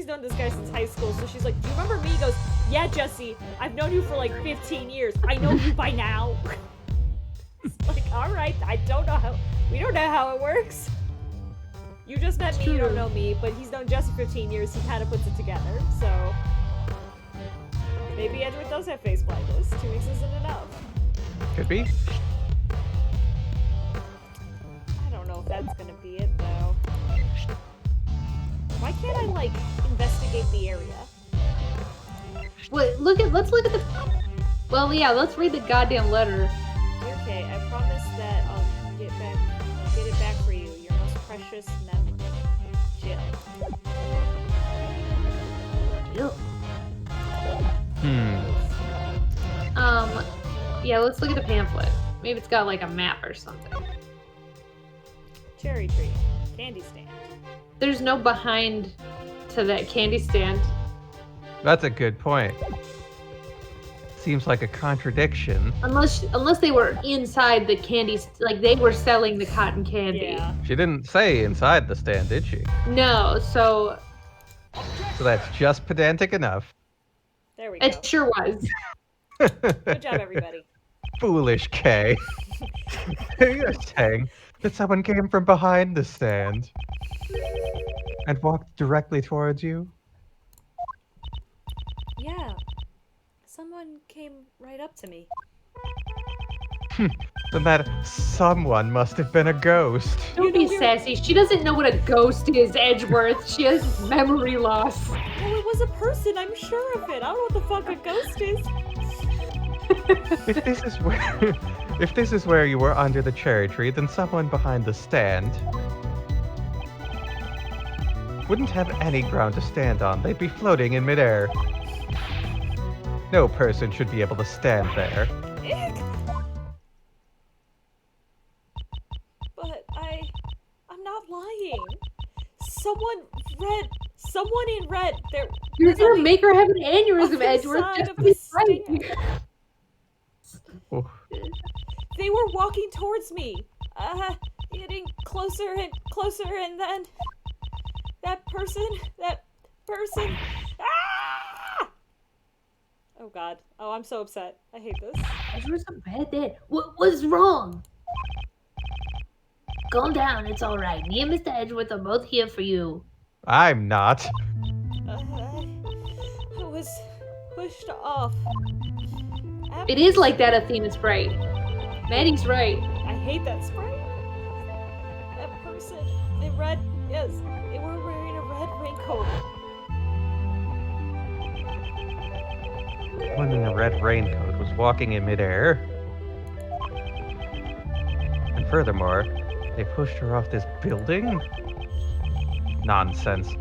known this guy since high school, so she's like, "Do you remember me?" He goes, "Yeah, Jesse, I've known you for like 15 years. I know you by now." It's like, all right, we don't know how it works. You just met me, you don't know me, but he's known Jesse 15 years, he kind of puts it together, so... Maybe Edward does have face blindness. 2 weeks isn't enough. Could be. I don't know if that's gonna be it, though. Why can't I, like, investigate the area? Wait, let's look at the... Well, yeah, let's read the goddamn letter. Okay, I promise that I'll get it back for you. Your most precious memory. Jill. Ew. Yeah, let's look at the pamphlet. Maybe it's got like a map or something. Cherry tree. Candy stand. There's no behind to that candy stand. That's a good point. Seems like a contradiction. Unless they were inside the candy, like they were selling the cotton candy. Yeah. She didn't say inside the stand, did she? No, so So that's just pedantic enough. There we go. it sure was. Good job, everybody. Foolish Kay. You're saying that someone came from behind the stand and walked directly towards you? Yeah. Someone came right up to me. Then that someone must have been a ghost. Don't be sassy. She doesn't know what a ghost is, Edgeworth. She has memory loss. Well, it was a person, I'm sure of it. I don't know what the fuck a ghost is. If this is where you were under the cherry tree, then someone behind the stand wouldn't have any ground to stand on. They'd be floating in midair. No person should be able to stand there. But I'm not lying. Someone in red. You're gonna make her have an aneurysm, Edgeworth. Just to be right. Oh. They were walking towards me, getting closer and closer, and then that person. Ah! Oh God. Oh, I'm so upset. I hate this. Edgeworth's a bad dad. What's wrong? Calm down, it's alright. Me and Mr. Edgeworth are both here for you. I'm not. I was pushed off. It is like that Athena Sprite. Maddie's right. I hate that spray. That person in red, yes, they were wearing a red raincoat. One in a red raincoat was walking in midair. And furthermore, they pushed her off this building? Nonsense.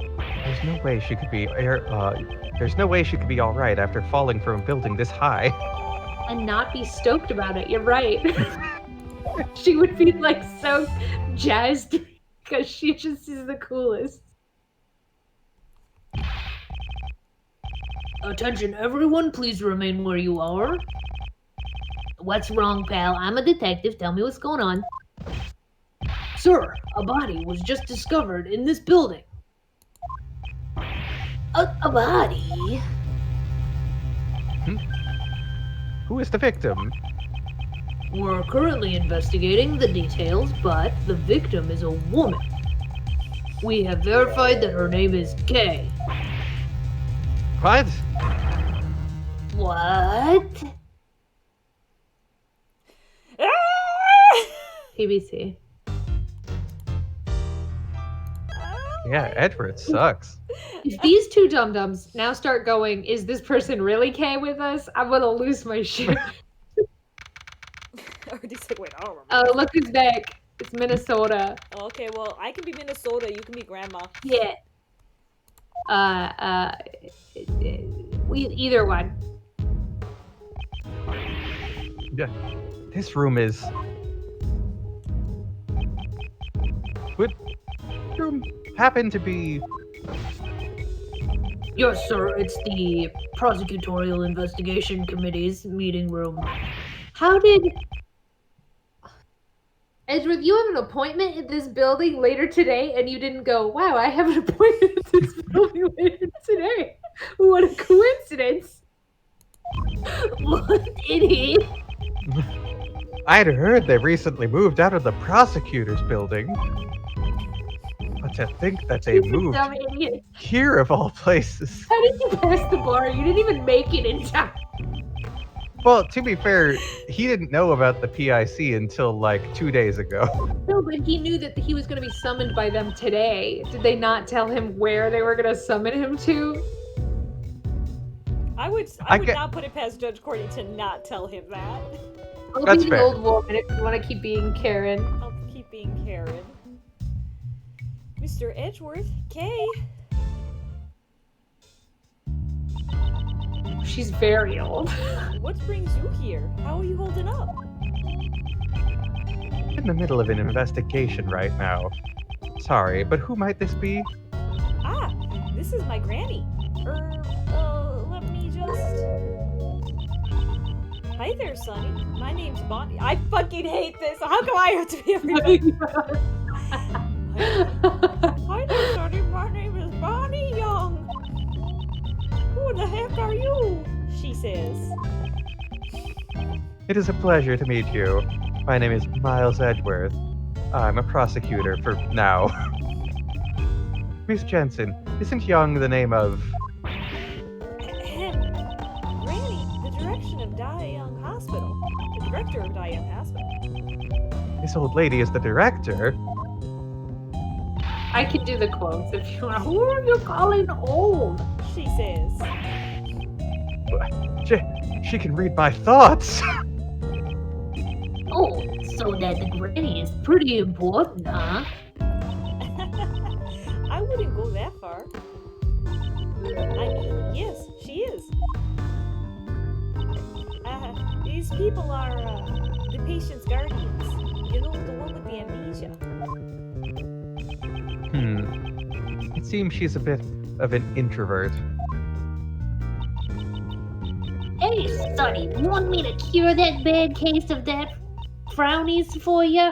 There's no way she could be all right after falling from a building this high. And not be stoked about it. You're right. She would be like so jazzed because she just is the coolest. Attention everyone, please remain where you are. What's wrong, pal? I'm a detective. Tell me what's going on. Sir, a body was just discovered in this building. A body? Who is the victim? We're currently investigating the details, but the victim is a woman. We have verified that her name is Kay. What? What? PBC. Yeah, Edward sucks. If these two dum-dums now start going, is this person really Kay with us? I'm gonna lose my shit. He's like, wait, I don't remember. Oh, look who's back. It's Minnesota. Oh, okay, well, I can be Minnesota, you can be Grandma. Yeah. Either one. Yeah. This room is... Would room happen to be... Yes, sir. It's the Prosecutorial Investigation Committee's meeting room. How did... Edgeworth, you have an appointment at this building later today, and you didn't go, wow, I have an appointment at this building later today. What a coincidence. What idiot? I'd heard they recently moved out of the prosecutor's building. But to think that they moved Dumb idiot. here of all places. How did you pass the bar? You didn't even make it in time. Well, to be fair, he didn't know about the PIC until like 2 days ago. No, but he knew that he was going to be summoned by them today. Did they not tell him where they were going to summon him to? I would not put it past Judge Courtney to not tell him that. I'll That's be fair. an old woman if you want to keep being Karen. I'll keep being Karen. Mr. Edgeworth, Kay. She's very old. What brings you here? How are you holding up? In the middle of an investigation right now. Sorry, but who might this be? Ah, this is my granny. Let me just... Hi there, Sonny. My name's Bonnie. I fucking hate this. How come I have to be everybody? Hi there, Sonny. My name is Bonnie Young. Who the heck are you? She says. It is a pleasure to meet you. My name is Miles Edgeworth. I'm a prosecutor for now. Miss Jensen, isn't Young the name of... Granny, the direction of Dai Young Hospital. The direction director of Diane Passman. This old lady is the director. I can do the quotes if you want. Who are you calling old? She says. She can read my thoughts. Oh, so that the granny is pretty important, huh? I wouldn't go that far. I mean, yes, she is. These people are the patient's guardians. You know, the one with the amnesia. It seems she's a bit of an introvert. Hey, Sonny, you want me to cure that bad case of that frownies for you?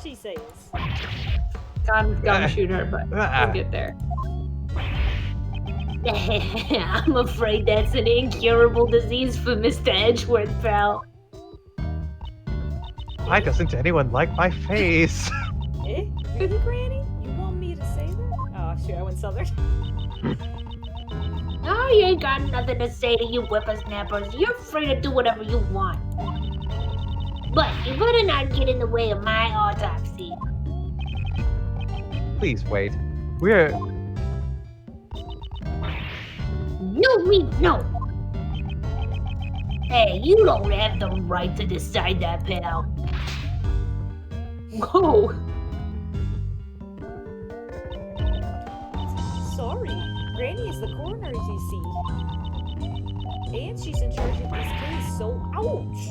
She says. Gumshoot her, but we'll get there. I'm afraid that's an incurable disease for Mr. Edgeworth, pal. Why doesn't anyone like my face? Eh? Really, Granny? You want me to say that? Oh, shoot, I went southern. Oh, you ain't got nothing to say to you whippersnappers. You're free to do whatever you want. But you better not get in the way of my autopsy. Please wait. We're... No. Hey, you don't have the right to decide that, pal. Whoa. Sorry. Granny is the coroner, you see. And she's in charge of this case, so ouch!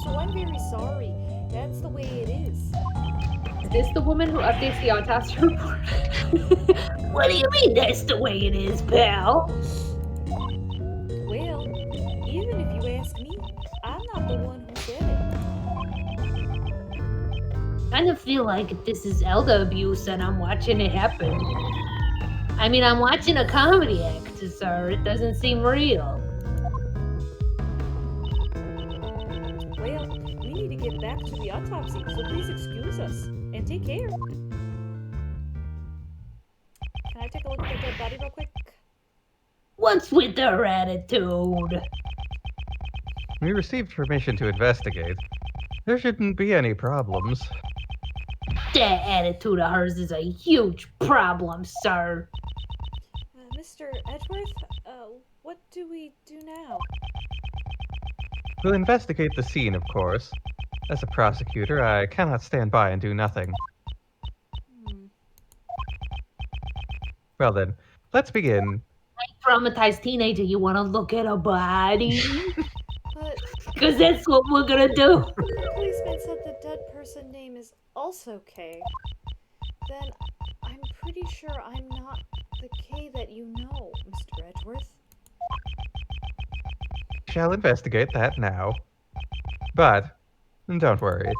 I'm very sorry. That's the way it is. Is this the woman who updates the autopsy report? What do you mean that's the way it is, pal? Well, even if you ask me, I'm not the one who said it. Kind of feel like this is elder abuse and I'm watching it happen. I mean, I'm watching a comedy act, sir. It doesn't seem real. Well, we need to get back to the autopsy, so please excuse us. And take care. Can I take a look at the dead body real quick? What's with her attitude? We received permission to investigate. There shouldn't be any problems. That attitude of hers is a huge problem, sir. Mr. Edgeworth, what do we do now? We'll investigate the scene, of course. As a prosecutor, I cannot stand by and do nothing. Well then, let's begin. Traumatized teenager, you want to look at her body? But Because that's what we're going to do. the policeman said the dead person name is also Kay. Then I'm pretty sure I'm not the Kay that you know, Mr. Edgeworth. Shall investigate that now. But, don't worry.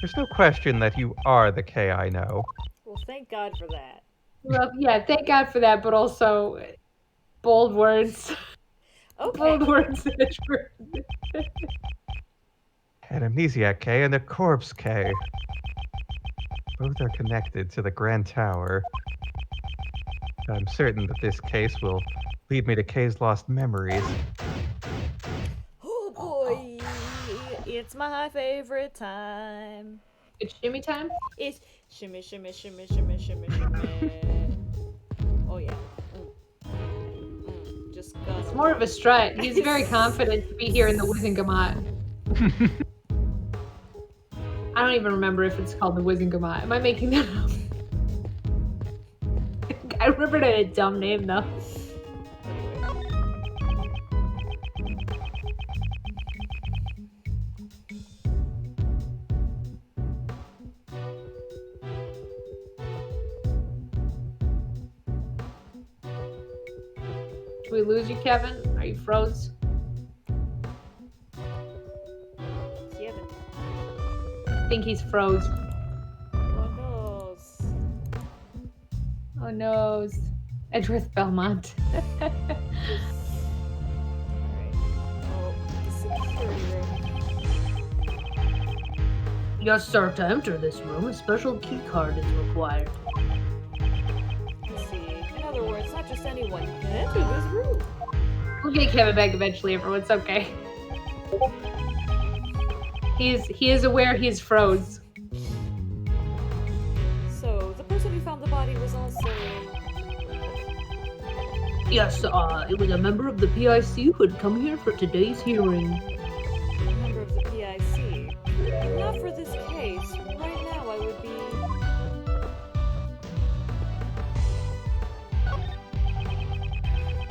There's no question that you are the K I know. Well, thank God for that. Well, yeah, thank God for that, but also bold words. Okay. Bold words. An amnesiac K and a corpse K. Both are connected to the Grand Tower. I'm certain that this case will lead me to Kay's lost memories. Oh boy, it's my favorite time. It's shimmy time? It's shimmy, shimmy, shimmy, shimmy, shimmy, shimmy. Oh yeah. Just got It's more of a strut. He's very confident to be here in the Wizengamot. I don't even remember if it's called the Wizengamot. Am I making that up? I remember it had a dumb name though. Did we lose you, Kevin? Are you froze? Kevin. I think he's froze. Oh noes. Oh no. Edgeworth Belmont. Alright. Oh, the security room. Yes, sir. To enter this room, a special key card is required. Let's see. In other words, not just anyone can enter this room. We'll get Kevin back eventually, everyone. It's okay. He is aware he's froze. So, the person who found the body was also... Yes, it was a member of the PIC who had come here for today's hearing. a member of the PIC. Not for this case. Right now, I would be...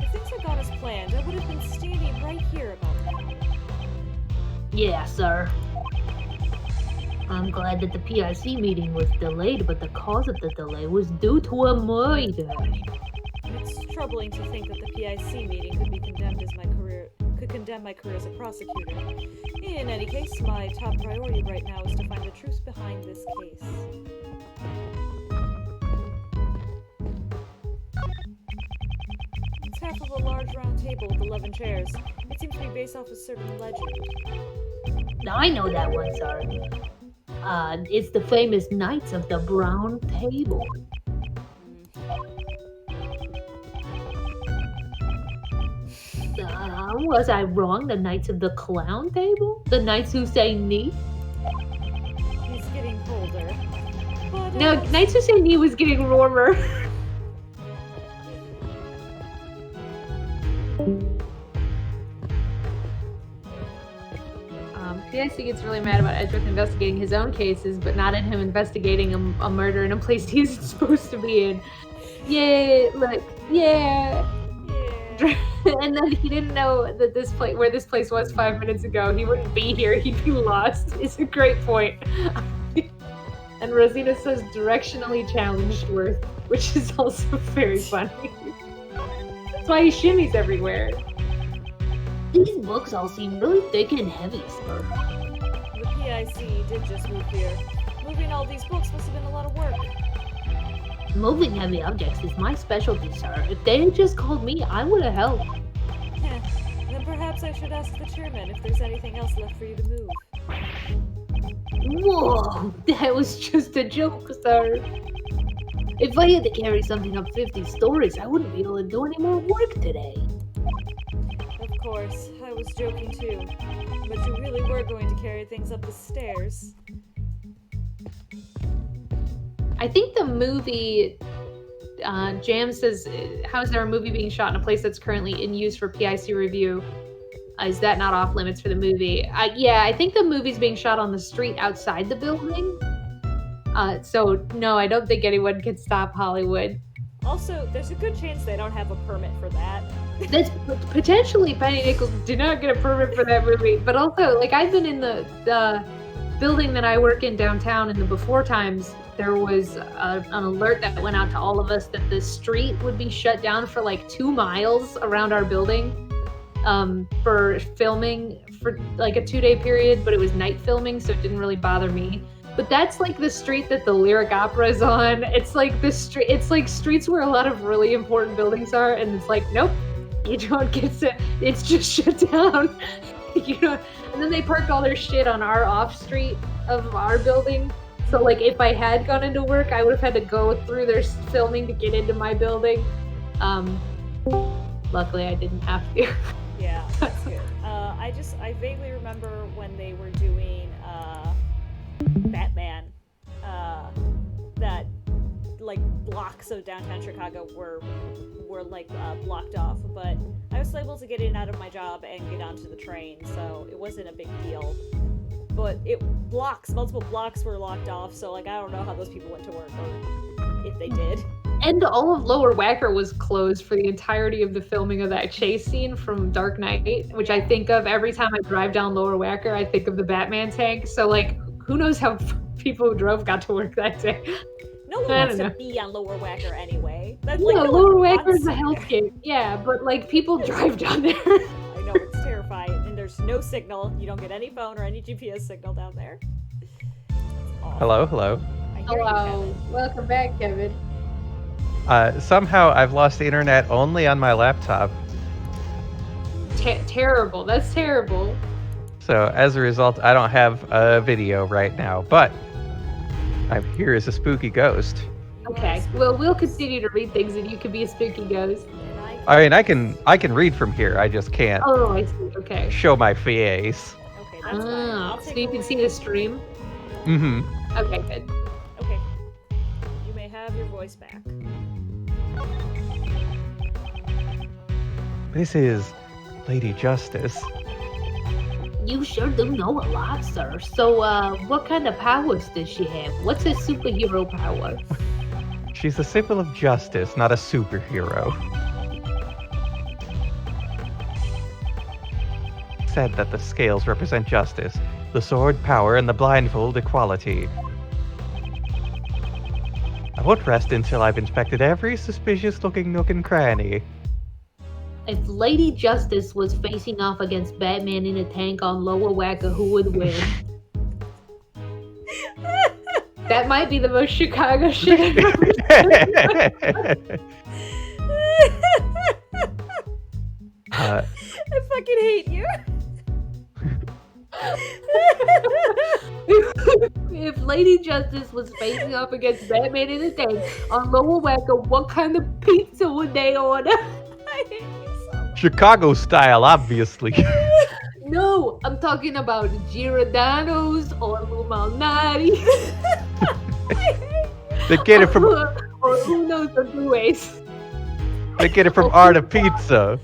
If things had gone as planned, I would have been standing right here about now. Yeah, sir. I'm glad that the PIC meeting was delayed, but the cause of the delay was due to a murder. It's troubling to think that the PIC meeting could be condemned as my career could condemn my career as a prosecutor. In any case, my top priority right now is to find the truth behind this case. It's half of a large round table with 11 chairs. It seems to be based off a certain legend. Now, I know that one, sir. It's the famous Knights of the Brown Table. Was I wrong? The Knights of the Clown Table? The Knights who say knee? He's getting colder. But, No, Knights who say knee was getting warmer. PIC gets really mad about Edgeworth investigating his own cases, but not at him investigating a murder in a place he isn't supposed to be in. Yeah, look, yeah. And then he didn't know that this place, where this place was 5 minutes ago, he wouldn't be here. He'd be lost. It's a great point. And Rosina says directionally challenged Worth, which is also very funny. That's why he shimmies everywhere. These books all seem really thick and heavy, sir. The PIC did just move here. Moving all these books must have been a lot of work. Moving heavy objects is my specialty, sir. If they had just called me, I would have helped. Then perhaps I should ask the chairman if there's anything else left for you to move. Whoa, that was just a joke, sir. If I had to carry something up 50 stories, I wouldn't be able to do any more work today. Of course, I was joking too. But you really were going to carry things up the stairs. I think the movie, Jam says, how is there a movie being shot in a place that's currently in use for PIC review? Is that not off limits for the movie? Yeah, I think the movie's being shot on the street outside the building. So, no, I don't think anyone can stop Hollywood. Also, there's a good chance they don't have a permit for that. That's potentially Penny Nichols did not get a permit for that movie. But also, like, I've been in the building that I work in downtown in the before times. There was an alert that went out to all of us that the street would be shut down for like 2 miles around our building for filming for like a 2-day period, but it was night filming, so it didn't really bother me. But that's like the street that the Lyric Opera is on. It's like the street. It's like streets where a lot of really important buildings are, and it's like, nope, you don't get to. It's just shut down. You know. And then they parked all their shit on our off street of our building. So like, if I had gone into work, I would have had to go through their filming to get into my building. Luckily, I didn't have to. Yeah, that's good. I vaguely remember when they were doing Batman, that like blocks of downtown Chicago were like blocked off, but I was able to get in and out of my job and get onto the train, so it wasn't a big deal. But multiple blocks were locked off, so like I don't know how those people went to work or if they did. And all of Lower Wacker was closed for the entirety of the filming of that chase scene from Dark Knight, which I think of every time I drive down Lower Wacker. I think of the Batman tank. So like, who knows how people who drove got to work that day? No one wants to be on Lower Wacker anyway. That's like, no, Lower Wacker's a hellscape. Yeah, but like people drive down there. I know, it's terrifying, and there's no signal. You don't get any phone or any GPS signal down there. Hello, hello. Hello, welcome back, Kevin. Somehow I've lost the internet only on my laptop. Terrible. That's terrible. So as a result, I don't have a video right now, but I'm here as a spooky ghost. Okay, well, we'll continue to read things and you can be a spooky ghost. And I I mean, I can read from here. I just can't Oh, I see. Okay. show my face. Okay, that's fine. I'll So take you can see away- the stream. Mm-hmm. Okay, good. Okay. You may have your voice back. This is Lady Justice. You sure do know a lot, sir. So, what kind of powers does she have? What's her superhero power? She's a symbol of justice, not a superhero. Said that the scales represent justice, the sword power, and the blindfold equality. I won't rest until I've inspected every suspicious-looking nook and cranny. If Lady Justice was facing off against Batman in a tank on Lower Wacker, who would win? That might be the most Chicago shit I've ever Uh, I fucking hate you. If Lady Justice was facing off against Batman in a tank on Lower Wacker, what kind of pizza would they order? I hate you so much. Chicago style, obviously. No, I'm talking about Giordano's or Lou Malnati. They get it from or who knows the two ways. Art of Pizza.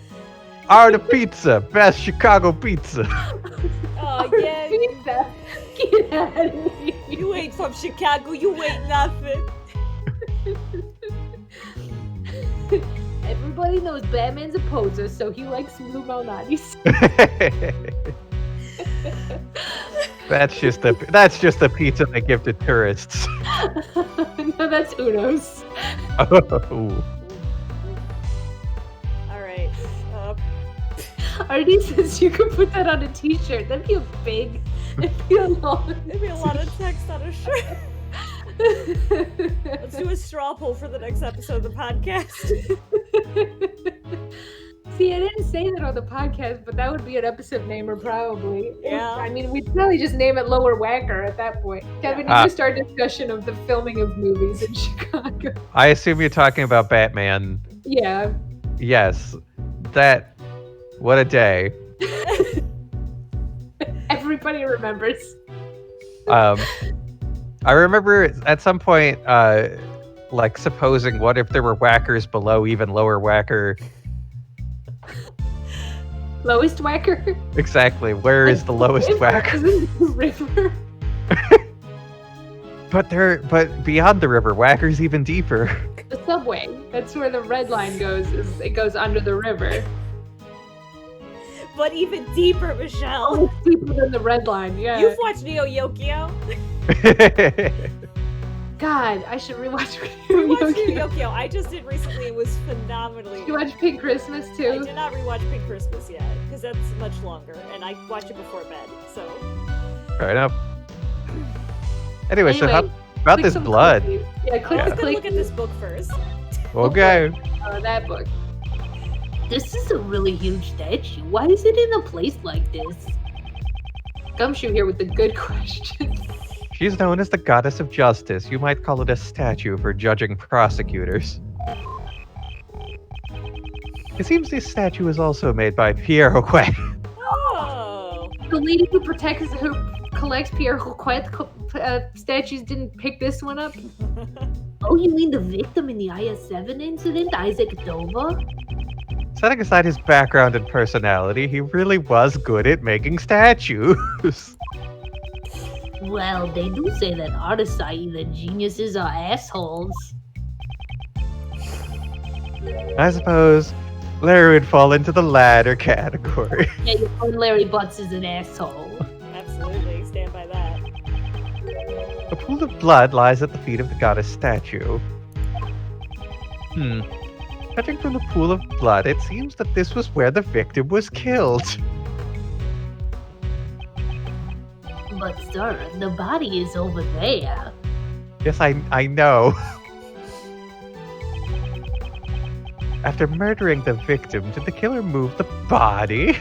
Art of Pizza, best Chicago pizza. Oh yeah, Pizza. Get out of here. you ain't from Chicago. You ain't nothing. Everybody knows Batman's a poser, so he likes Lou Malnati's. That's just the pizza they give to tourists. No, that's Uno's. Oh. All right. Artie says you could put that on a t-shirt. That'd be a big, it'd be a long. Maybe a lot of text on a shirt. Let's do a straw poll for the next episode of the podcast. See, I didn't say that on the podcast, but that would be an episode namer probably. Yeah. I mean, we'd probably just name it Lower Wacker at that point. Kevin, you Ah. can start a discussion of the filming of movies in Chicago. I assume you're talking about Batman. Yeah. Yes. What a day. Everybody remembers. I remember at some point, like supposing, what if there were whackers below even Lower Wacker? Lowest Wacker? Exactly. Where is the lowest whacker? River. But beyond the river, whacker's even deeper. The subway. That's where the red line goes. It goes under the river. But even deeper, Michelle. It's deeper than the red line. Yeah. You've watched Neo Yokio. God, I should rewatch You watched Yokio. Neo Yokio. I just did recently. It was phenomenally. You watch Pink Christmas I too? did not rewatch Pink Christmas yet because that's much longer, and I watch it before bed. So Fair enough. Anyway, so Anyway, how about Click this some blood? cookies. Yeah, click I was the gonna click. look at this book first. Okay. That book. This is a really huge statue. Why is it in a place like this? Gumshoe here with the good question. She's known as the goddess of justice. You might call it a statue for judging prosecutors. It seems this statue is also made by Pierre Roquet. Oh. The lady who collects Pierre Roquet statues didn't pick this one up. Oh, you mean the victim in the IS-7 incident, Isaac Dover? Setting aside his background and personality, he really was good at making statues. Well, they do say that artists are either geniuses or assholes. I suppose Larry would fall into the latter category. Yeah, your friend Larry Butts is an asshole. Absolutely, stand by that. A pool of blood lies at the feet of the goddess statue. Judging from the pool of blood, it seems that this was where the victim was killed. But sir, the body is over there. Yes, I know. After murdering the victim, did the killer move the body?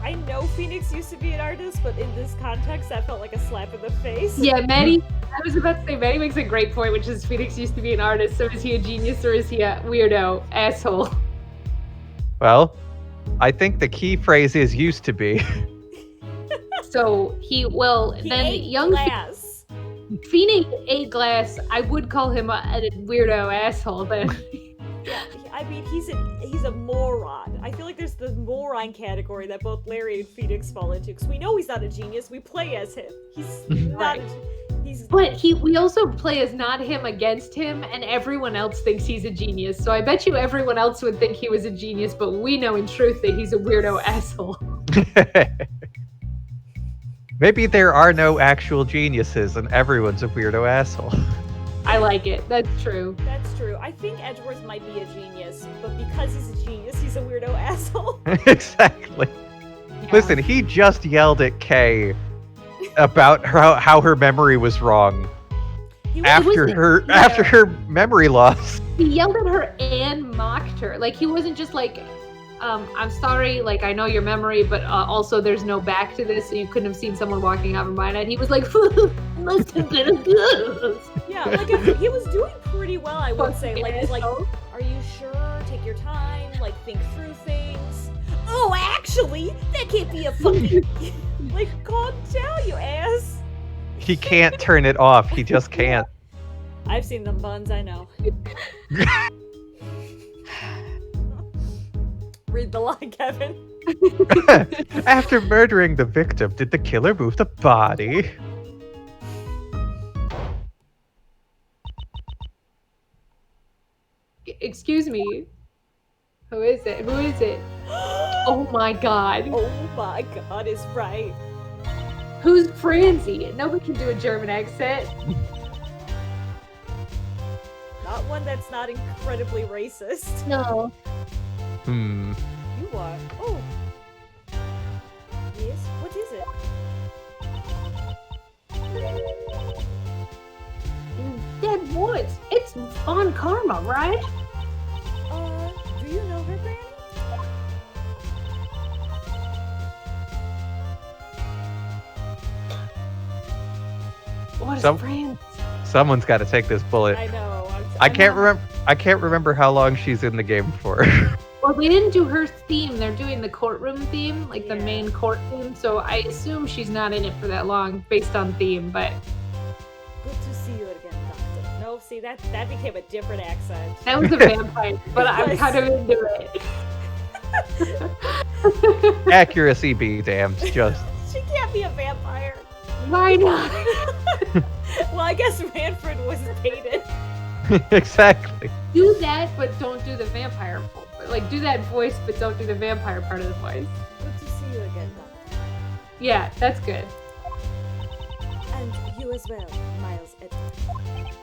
I know Phoenix used to be an artist, but in this context, that felt like a slap in the face. Yeah, Maddie. I was about to say, Maddie makes a great point, which is Phoenix used to be an artist, so is he a genius or is he a weirdo asshole? Well, I think the key phrase is used to be. So He then ate young glass. Phoenix ate glass. I would call him a weirdo asshole then. Yeah, I mean, he's a moron. I feel like there's the moron category that both Larry and Phoenix fall into, because we know he's not a genius. We play as him. He's not. Right. He's. But we also play as not him against him, and everyone else thinks he's a genius. So I bet you everyone else would think he was a genius, but we know in truth that he's a weirdo asshole. Maybe there are no actual geniuses and everyone's a weirdo asshole. I like it. That's true. That's true. I think Edgeworth might be a genius, but because he's a genius, he's a weirdo asshole. Exactly. Yeah. Listen, he just yelled at Kay about how her memory was wrong after her memory loss. He yelled at her and mocked her. Like, he wasn't just like, I'm sorry, like, I know your memory, but also there's no back to this, so you couldn't have seen someone walking out of mine. And he was like, must have been a ghost. Yeah, like, he was doing pretty well, I would say. Like, he's like, are you sure? Take your time, like, think through things. Oh, actually, that can't be a fucking... like, calm down, you ass. He can't turn it off. He just can't. I've seen them buns, I know. Read the line, Kevin. After murdering the victim, did the killer move the body? Excuse me. Who is it? Who is it? Oh my god. Oh my god, is right. Who's Francie? Nobody can do a German accent. Not one that's not incredibly racist. No. Hmm. You are. Oh. Yes? What is it? Dead Woods. It's Von Karma, right? Do you know her, Granny? What is Some- France? Someone's got to take this bullet. I know. I can't remember how long she's in the game for. Well, they didn't do her theme. They're doing the courtroom theme, like the Yeah. main court theme. So I assume she's not in it for that long, based on theme. But Good to see you again, Doctor. No, see, that became a different accent. that was a vampire. But I'm Yes. kind of into it. Accuracy be damned. Just She can't be a vampire. Why not? Well, I guess Manfred was hated. exactly. Do that, but don't do the vampire. Like, do that voice, but don't do the vampire part of the voice. Good to see you again, Doctor. Yeah, that's good. And you as well, Miles Edgeworth.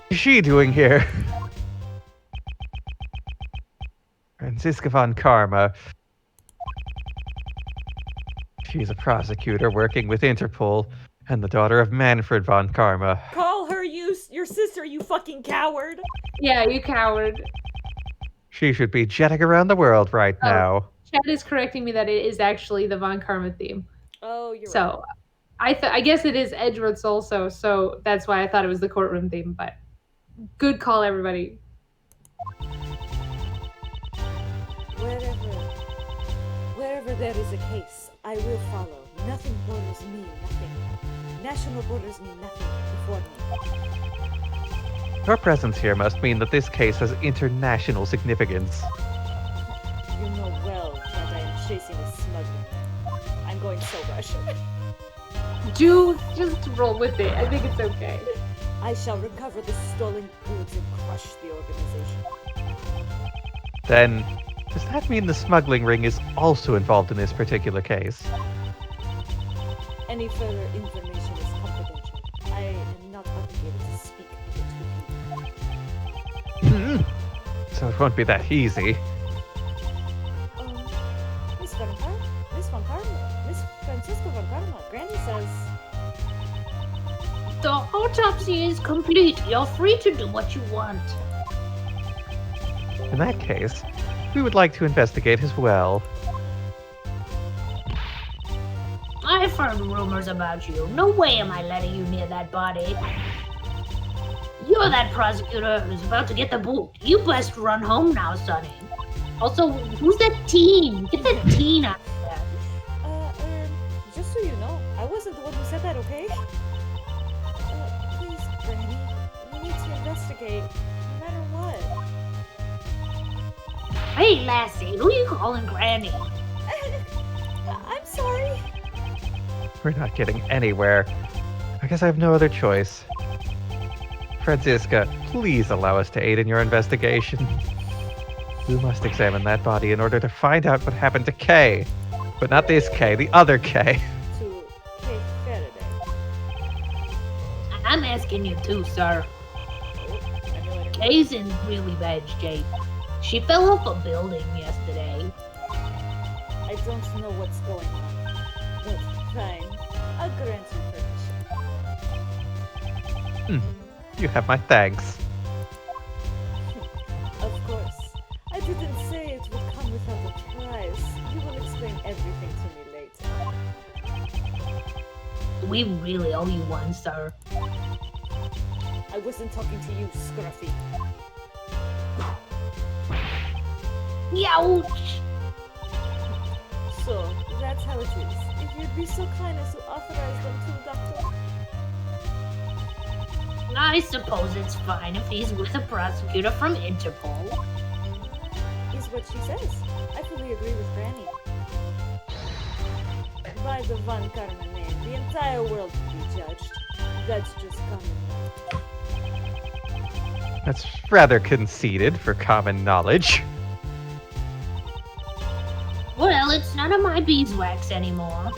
What's she doing here? Franziska von Karma. She's a prosecutor working with Interpol and the daughter of Manfred von Karma. Call her your sister, you fucking coward. Yeah, you coward. She should be jetting around the world right Oh. now. Chad is correcting me that it is actually the Von Karma theme. Oh, you're right. So, I guess it is Edgeworth's also, so that's why I thought it was the courtroom theme, but good call, everybody. Wherever there is a case, I will follow. Nothing borders me, nothing. National borders mean nothing before me. Your presence here must mean that this case has international significance. You know well that I am chasing a smuggler. I'm going so Russian. Just roll with it. I think it's okay. I shall recover the stolen goods and crush the organization. Then, does that mean the smuggling ring is also involved in this particular case? Any further information is confidential. I am not obligated to speak of it with you. So it won't be that easy. Miss Von Karma, Miss Francisco Von Karma, Granny says... The autopsy is complete. You're free to do what you want. In that case, we would like to investigate as well. I've heard rumors about you. No way am I letting you near that body. You're You're that prosecutor who's about to get the boot. You best run home now, sonny. Also, who's that teen? Get that teen out of there. Just so you know, I wasn't the one who said that, okay? Please, Granny, we need to investigate, no matter what. Hey, lassie, who you calling Granny? I'm sorry. We're not getting anywhere. I guess I have no other choice. Franziska, please allow us to aid in your investigation. We must examine that body in order to find out what happened to Kay. But not this Kay, the other Kay. To Kay Faraday. I'm asking you too, sir. Emulator. Kay's in really bad shape. She fell off a building yesterday. I don't know what's going on. But fine. I'll grant you permission. You have my thanks. Of course. I didn't say it would come without a price. You will explain everything to me later. We really owe you one, sir. I wasn't talking to you, Scruffy. Youch! So, that's how it is. If you'd be so kind as to authorize them to the doctor. I suppose it's fine if he's with a prosecutor from Interpol. Is what she says. I fully agree with Granny. By the Von Karma name, the entire world will be judged. That's just common knowledge. That's rather conceited for common knowledge. Well, it's none of my beeswax anymore.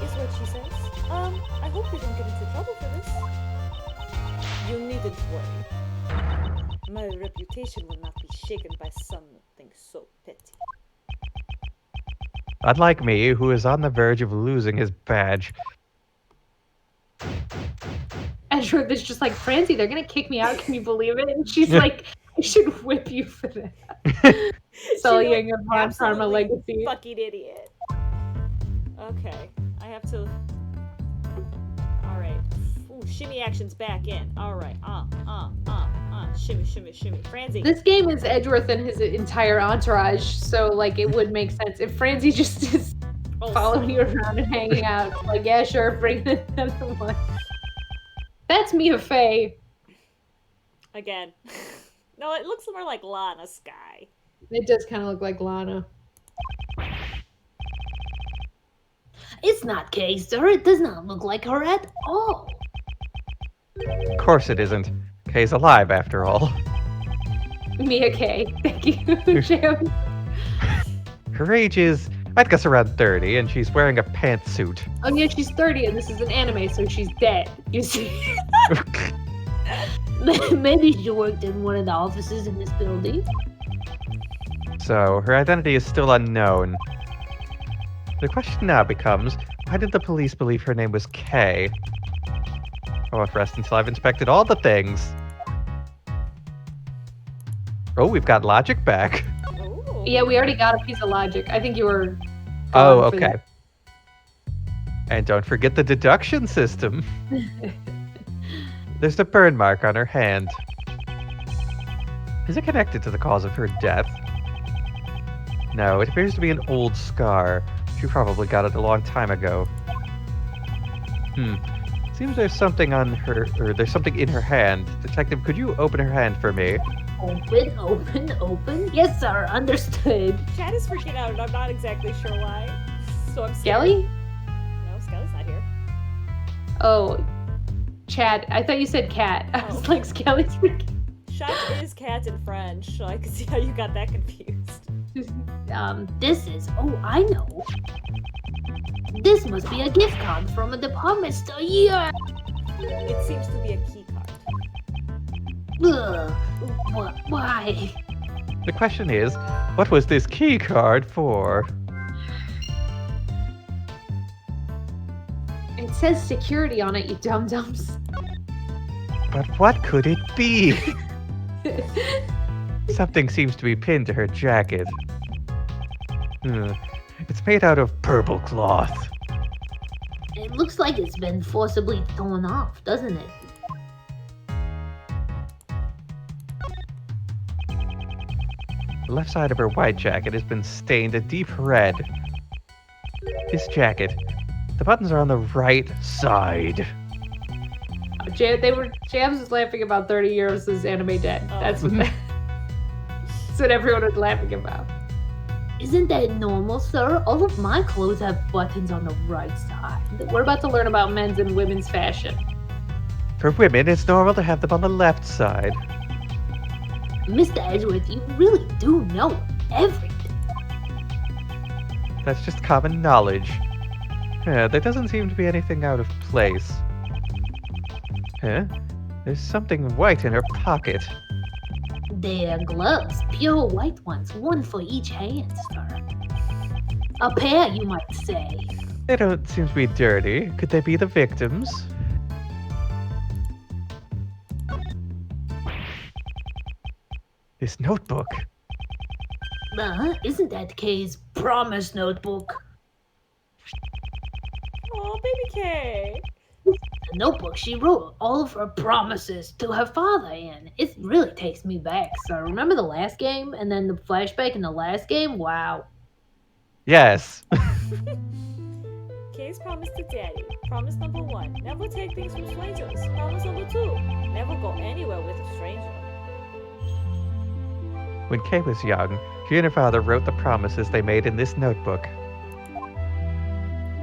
Is what she says. I hope we don't get into trouble for this. You needn't worry. My reputation will not be shaken by something so petty. Unlike me, who is on the verge of losing his badge. Edgeworth is just like, Francie, they're gonna kick me out. Can you believe it? And she's like, I should whip you for that. Sullying a Von Karma legacy. Fucking idiot. Okay, I have to. Alright. Ooh, shimmy action's back in. Alright. Shimmy, shimmy, shimmy. Francie. This game is Edgeworth and his entire entourage, so like it would make sense if Francie just is following you around and hanging out. Like, yeah, sure, bring another one. That's Mia Fey. Again. No, it looks more like Lana Sky. It does kind of look like Lana. It's not Kay, sir. It does not look like her at all. Of course it isn't. Kay's alive after all. Mia K. Thank you, Jim. Her age is, I'd guess, around 30, and she's wearing a pantsuit. Oh yeah, she's 30 and this is an anime, so she's dead. You see? Maybe she worked in one of the offices in this building. So, her identity is still unknown. The question now becomes, why did the police believe her name was Kay? I won't rest until I've inspected all the things. Oh, we've got logic back. Ooh. Yeah, we already got a piece of logic. I think you were. Oh, going for okay. And don't forget the deduction system. There's a burn mark on her hand. Is it connected to the cause of her death? No, it appears to be an old scar. She probably got it a long time ago. Seems there's something on her, or there's something in her hand. Detective, could you open her hand for me? Open, open, open. Yes, sir. Understood. Chad is freaking out, and I'm not exactly sure why. So I'm scared. Skelly? No, Skelly's not here. Oh, Chad. I thought you said cat. I was like, Skelly's freaking. Chat is cat in French, so I can see how you got that confused. This is. Oh, I know. This must be a gift card from a department store. Yeah. It seems to be a key card. Ugh. Why? The question is, what was this key card for? It says security on it, you dum-dums. But what could it be? Something seems to be pinned to her jacket. It's made out of purple cloth. It looks like it's been forcibly torn off, doesn't it? The left side of her white jacket has been stained a deep red. This jacket, the buttons are on the right side. Jams was laughing about 30 years as anime dead. That's what everyone was laughing about. Isn't that normal, sir? All of my clothes have buttons on the right side. We're about to learn about men's and women's fashion. For women, it's normal to have them on the left side. Mr. Edgeworth, you really do know everything. That's just common knowledge. Yeah, there doesn't seem to be anything out of place. Huh? There's something white in her pocket. They're gloves, pure white ones, one for each hand, sir. A pair, you might say. They don't seem to be dirty. Could they be the victims? This notebook. Isn't that Kay's promise notebook? Oh, baby Kay. The notebook she wrote all of her promises to her father in. It really takes me back, sir. Remember the last game and then the flashback in the last game? Wow. Yes. Kay's promise to Daddy. Promise number 1, never take things from strangers. Promise number 2, never go anywhere with a stranger. When Kay was young, she and her father wrote the promises they made in this notebook.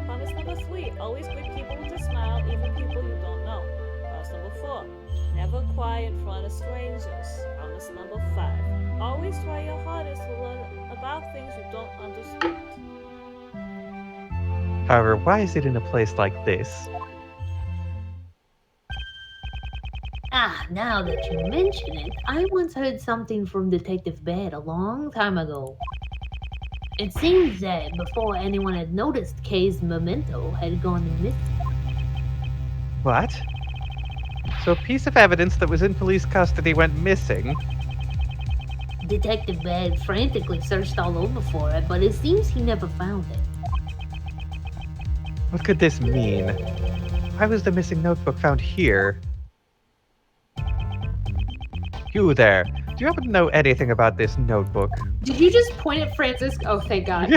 Promise number 3, always greet people with a smile, even people you don't know. Promise number 4, never cry in front of strangers. Promise number 5, always try your hardest to learn about things you don't understand. However, why is it in a place like this? Now that you mention it, I once heard something from Detective Bed a long time ago. It seems that before anyone had noticed, Kay's memento had gone missing. What? So a piece of evidence that was in police custody went missing? Detective Bed frantically searched all over for it, but it seems he never found it. What could this mean? Why was the missing notebook found here? You there, do you happen to know anything about this notebook? Did you just point at Francis? Oh, thank God.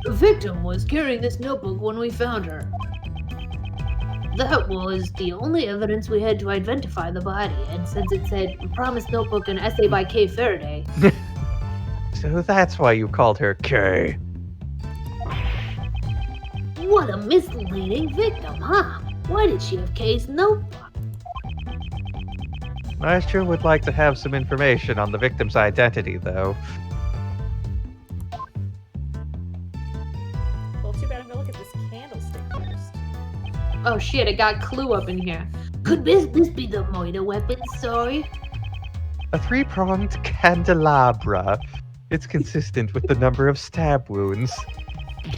The victim was carrying this notebook when we found her. That was the only evidence we had to identify the body, and since it said promised notebook and essay by Kay Faraday. So that's why you called her Kay. What a misleading victim, huh? Why did she have Kay's notebook? I sure would like to have some information on the victim's identity, though. Well, too bad I'm gonna look at this candlestick first. Oh shit, it got Clue up in here. Could this be the murder weapon, sorry? A 3-pronged candelabra. It's consistent with the number of stab wounds.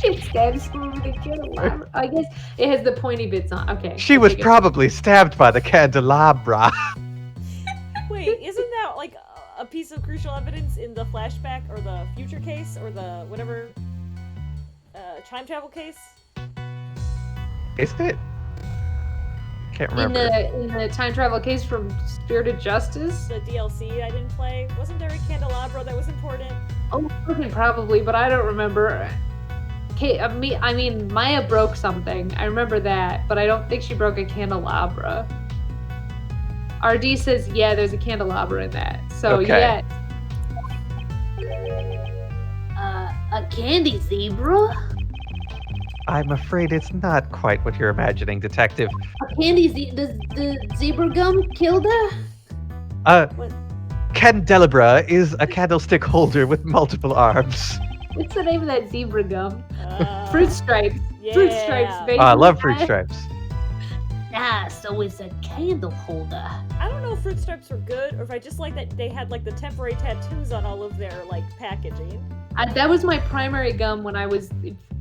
It stabs through with a candelabra. I guess it has the pointy bits on. Okay. She was probably stabbed by the candelabra. Wait, isn't that like a piece of crucial evidence in the flashback or the future case or the whatever time travel case? Isn't it? Can't remember. In the time travel case from Spirited Justice? The DLC I didn't play. Wasn't there a candelabra that was important? Oh, probably, but I don't remember. Okay, I mean, Maya broke something. I remember that, but I don't think she broke a candelabra. RD says, yeah, there's a candelabra in that. So, Okay. yeah. A candy zebra? I'm afraid it's not quite what you're imagining, Detective. A candy does the zebra gum kill her? What? Candelabra is a candlestick holder with multiple arms. What's the name of that zebra gum? Uh, Fruit Stripes. Yeah. Fruit Stripes, baby. Oh, I love fruit stripes. So it's a candle holder. I don't know if Fruit Stripes were good or if I just like that they had like the temporary tattoos on all of their like packaging. That was my primary gum when I was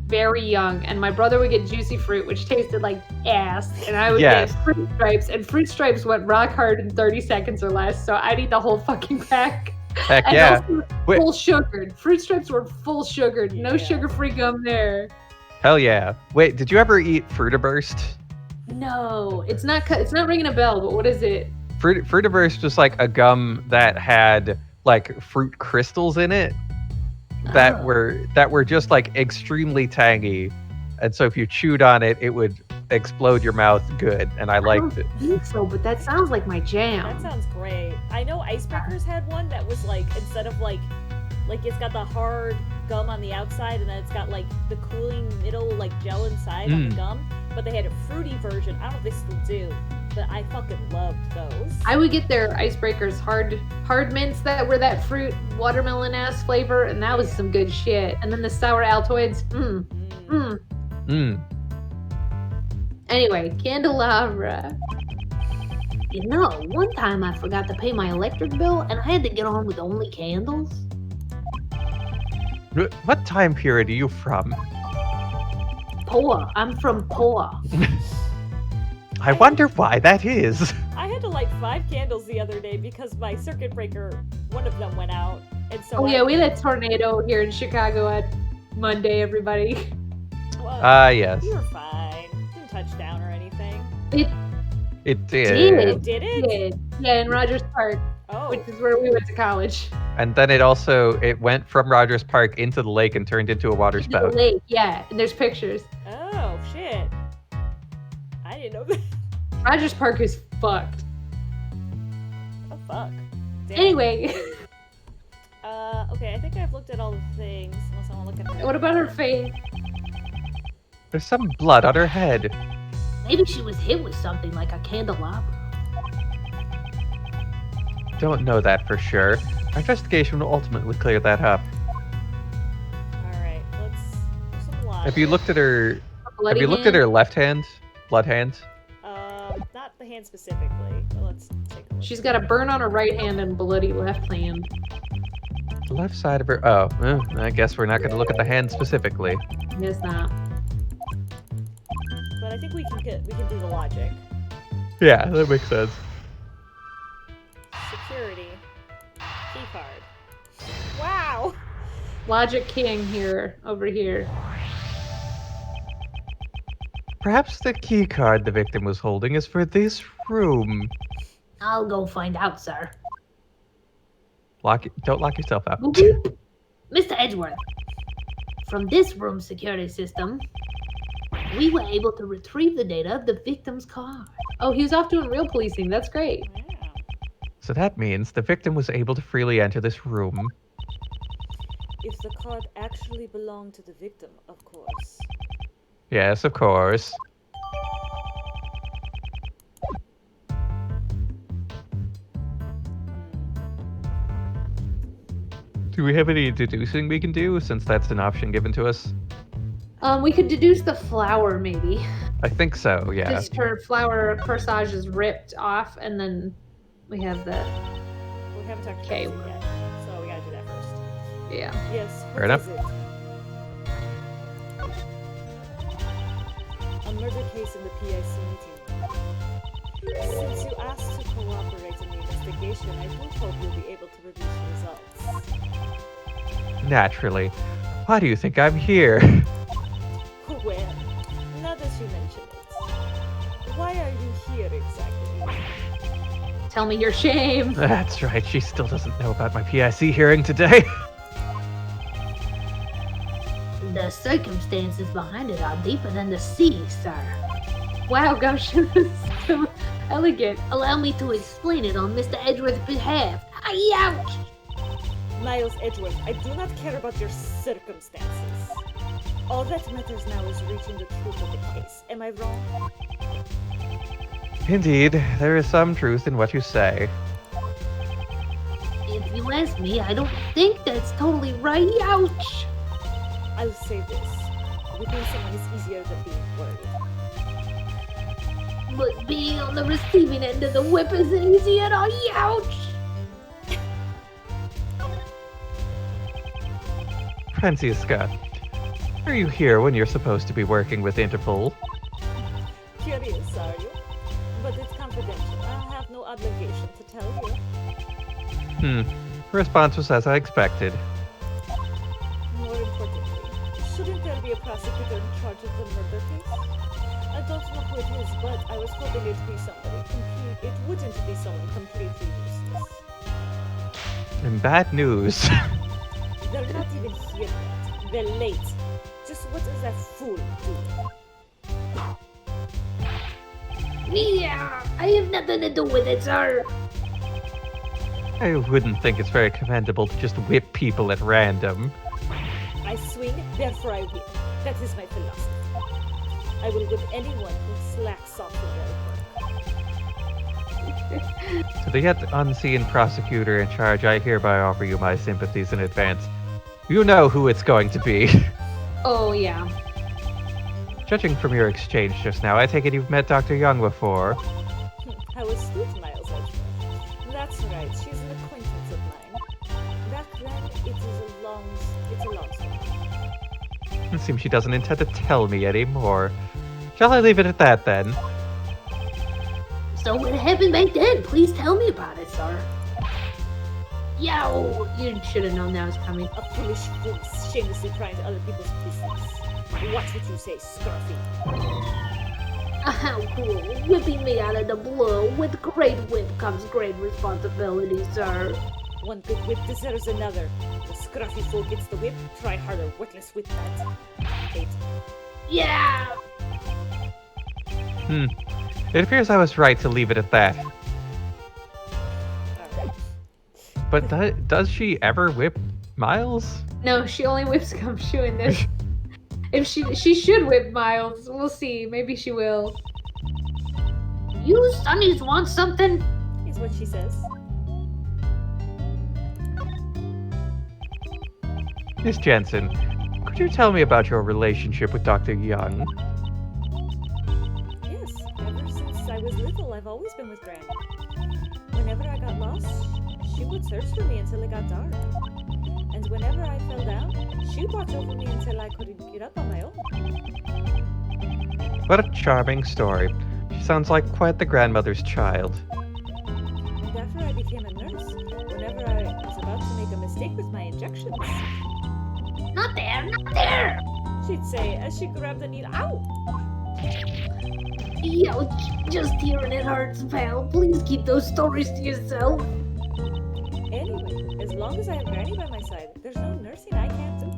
very young, and my brother would get Juicy Fruit, which tasted like ass, and I would Yes. get Fruit Stripes, and Fruit Stripes went rock hard in 30 seconds or less, so I'd eat the whole fucking pack. Heck And yeah. also Wait. full sugared. Fruit Stripes were full sugared. No Yeah. sugar-free gum there. Hell yeah. Wait, did you ever eat Fruitaburst? No, it's not ringing a bell, but what is it? Fruitaburst was like a gum that had like fruit crystals in it that Oh. were just like extremely tangy, and so if you chewed on it, it would explode your mouth good, and I I don't liked it. think so, but that sounds like my That jam. sounds great. I know Icebreakers had one that was like, instead of like it's got the hard gum on the outside and then it's got like the cooling middle like gel inside on the gum, but they had a fruity version. I don't know if they still do, but I fucking loved those. I would get their Icebreakers hard mints that were that fruit watermelon ass flavor, and that was some good shit. And then the sour Altoids. Anyway, candelabra. You know, one time I forgot to pay my electric bill and I had to get home with only candles. What time period are you from? Poor. I'm from poor. I wonder why that is. I had to light 5 candles the other day because my circuit breaker, one of them went out, and so Oh yeah, we had a tornado here in Chicago on Monday, everybody. well, Yes. you were fine. Didn't touch down or anything. It did. Oh, did it? Yeah, in Rogers Park, Oh, which is where we went to college. And then it went from Rogers Park into the lake and turned into a water Into the spout. lake, yeah, and there's pictures. oh shit! I didn't know that. Rogers Park is fucked. Oh fuck. Damn. Anyway, Okay, I think I've looked at all the things. Unless I want to look at her. what about her face? There's some blood on her head. Maybe she was hit with something like a candelabra. Don't know that for sure. Our investigation will ultimately clear that up. All right, let's do some logic. Have you looked at her? Bloody Have you looked hand? at her left hand? Blood hand? Not the hand specifically, but let's take a look. She's got a burn on her right hand and bloody left hand. The left side of her. Oh, I guess we're not going to look at the hand specifically. It's not. But I think we can do the logic. Yeah, that makes sense. Security. Key card. Wow! Logic King here, over here. Perhaps the key card the victim was holding is for this room. I'll go find out, sir. Don't lock yourself out. Mr. Edgeworth, from this room security system, we were able to retrieve the data of the victim's car. Oh, he was off doing real policing. That's great. Wow. So that means the victim was able to freely enter this room. If the card actually belonged to the victim, of course. Yes, of course. Do we have any deducing we can do, since that's an option given to us? We could deduce the flower, maybe. I think so, yeah. Just her flower corsage is ripped off, and then we have the We haven't talked Okay. about it yet, so we gotta do that first. yeah. Yes, Fair what enough. is it? A murder case in the PIC meeting. Since you asked to cooperate in the investigation, I do hope you'll be able to produce results. Naturally. Why do you think I'm here? Well, now that you mention it, why are you here exactly? Tell me your shame. That's right, she still doesn't know about my PIC hearing today. The circumstances behind it are deeper than the sea, sir. Wow, gosh, so elegant. Allow me to explain it on Mr. Edgeworth's behalf. Ouch! Miles Edgeworth, I do not care about your circumstances. All that matters now is reaching the truth of the case. Am I wrong? Indeed, there is some truth in what you say. If you ask me, I don't think that's totally right. Ouch! I'll say this. Whipping someone is easier than being worried. But being on the receiving end of the whip isn't easy at all. Ouch! Francisca, are you here when you're supposed to be working with Interpol? Curious, are you? But it's confidential. I have no obligation to tell you. Response was as I expected. More importantly, shouldn't there be a prosecutor in charge of the murder case? I don't know who it is, but I was hoping it'd be somebody complete. It wouldn't be someone completely useless. And bad news. They're not even here yet. They're late. Just what is that fool doing? Yeah, I have nothing to do with it, sir. I wouldn't think it's very commendable to just whip people at random. I swing, therefore I whip. That is my philosophy. I will whip anyone who slacks off the work. To the yet unseen prosecutor in charge, I hereby offer you my sympathies in advance. You know who it's going to be. Oh, yeah. Judging from your exchange just now, I take it you've met Dr. Young before. How astute, Miles Edgeworth. That's right, she's an acquaintance of mine. Back then, it's a long story. It seems she doesn't intend to tell me anymore. Shall I leave it at that then? So what happened back then? Please tell me about it, sir. Yo, you should have known that was coming. A foolish fool shamelessly prying into other people's business. What would you say, Scruffy? How cool. Whipping me out of the blue. With great whip comes great responsibility, sir. One good whip deserves another. The Scruffy fool gets the whip, try harder, worthless whip that. Hate. Yeah! It appears I was right to leave it at that. Alright. But does she ever whip Miles? No, she only whips Gumshoe in this. If she should whip Miles. We'll see. Maybe she will. You sonnies want something? Is what she says. Miss Jensen, could you tell me about your relationship with Dr. Young? Yes, ever since I was little, I've always been with Granny. Whenever I got lost, she would search for me until it got dark. And whenever I fell down, she'd watch over me until I could get up on my own. What a charming story. She sounds like quite the grandmother's child. And after I became a nurse, whenever I was about to make a mistake with my injections, Not there, not there! she'd say as she grabbed the needle, ow! Yo, just hearing it hurts, pal. Please keep those stories to yourself. Anyway, as long as I have Granny by my side, there's no nursing I can't do.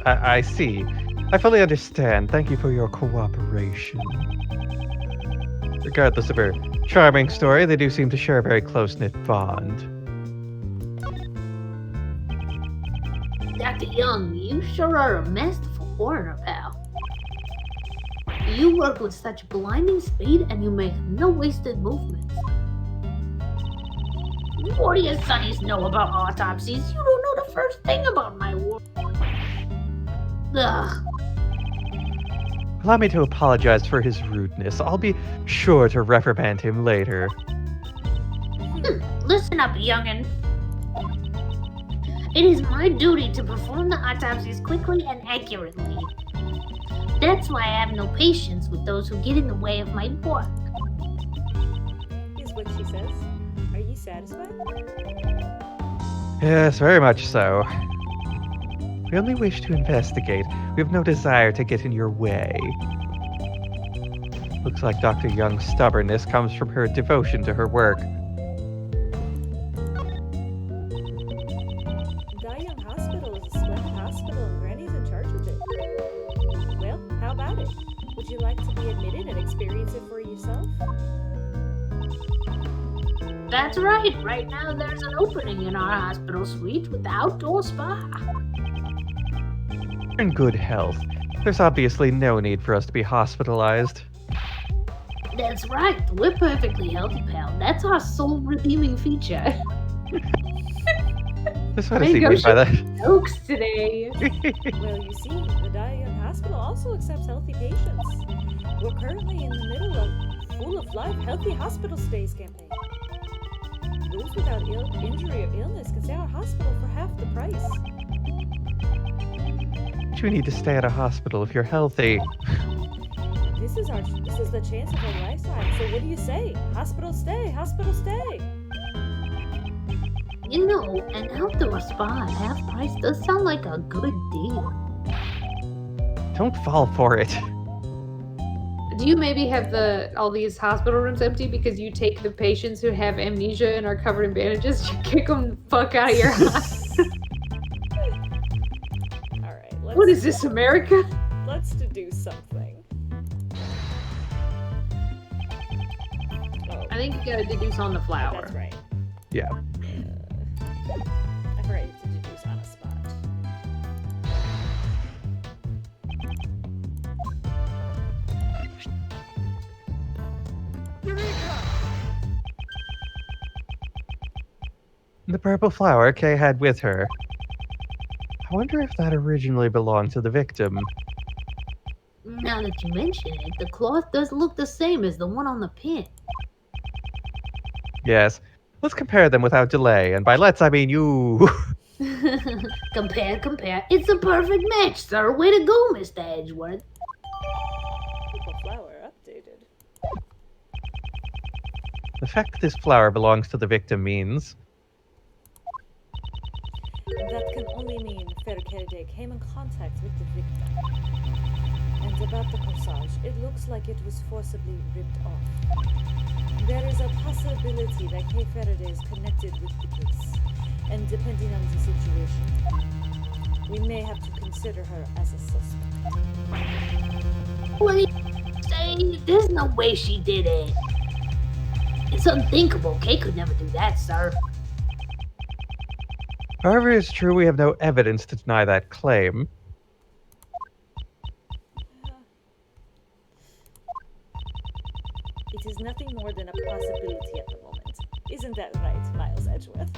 I see. I fully understand. Thank you for your cooperation. Regardless of her charming story, they do seem to share a very close-knit bond. Dr. Young, you sure are a masterful foreigner, pal. You work with such blinding speed and you make no wasted movements. What do you sonnies know about autopsies? You don't know the first thing about my work. Ugh. Allow me to apologize for his rudeness. I'll be sure to reprimand him later. Listen up, youngin'. It is my duty to perform the autopsies quickly and accurately. That's why I have no patience with those who get in the way of my work. Is what she says. Are you satisfied? Yes, very much so. We only wish to investigate. We have no desire to get in your way. Looks like Dr. Young's stubbornness comes from her devotion to her work. Young Hospital is a splendid hospital and Granny's in charge of it. Well, how about it? Would you like to be admitted and experience it for yourself? That's right. Right now there's an opening in our hospital suite with the outdoor spa. We're in good health. There's obviously no need for us to be hospitalized. That's right. We're perfectly healthy, pal. That's our sole redeeming feature. Just want Way to see to go, me by that. Jokes today. Well, you see, the Young Hospital also accepts healthy patients. We're currently in the middle of Full of Life Healthy Hospital Stays campaign. Those without injury or illness can stay at our hospital for half the price. You need to stay at a hospital if you're healthy. This is the chance of our lifetime. So what do you say? Hospital stay, hospital stay. You know, an outdoor spa at half price does sound like a good deal. Don't fall for it. Do you maybe have all these hospital rooms empty because you take the patients who have amnesia and are covered in bandages, you kick them the fuck out of your hospital? Alright, What is this, America? let's deduce something. Oh, I think you gotta deduce on the flower. that's right. Yeah. I forgot to deduce on a spot. The purple flower Kay had with her. I wonder if that originally belonged to the victim. Now that you mention it, the cloth does look the same as the one on the pin. Yes. Let's compare them without delay, and by let's I mean you. Compare. It's a perfect match, sir. Way to go, Mr. Edgeworth. Purple flower updated. The fact this flower belongs to the victim means That can only mean Ferkerde came in contact with the victim. And about the corsage, it looks like it was forcibly ripped off. There is a possibility that Kay Faraday is connected with the case, and depending on the situation, we may have to consider her as a suspect. What do you say? There's no way she did it. It's unthinkable. Kay could never do that, sir. However, it's true we have no evidence to deny that claim. It is nothing more than a possibility at the moment. Isn't that right, Miles Edgeworth?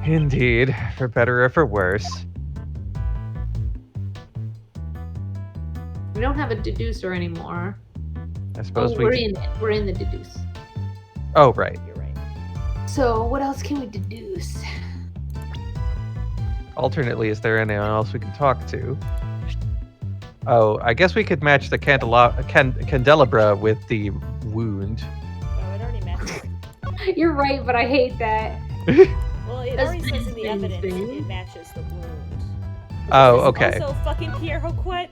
Indeed, for better or for worse. We don't have a deducer anymore. I suppose we're in it. We're in the deduce. Oh, right. You're right. So what else can we deduce? Alternately, is there anyone else we can talk to? Oh, I guess we could match the candelabra with the wound. Oh, it already matches. You're right, but I hate that. Well, it already says in the evidence it matches the wound. Oh, This okay. is also fucking Pierre Hoquet.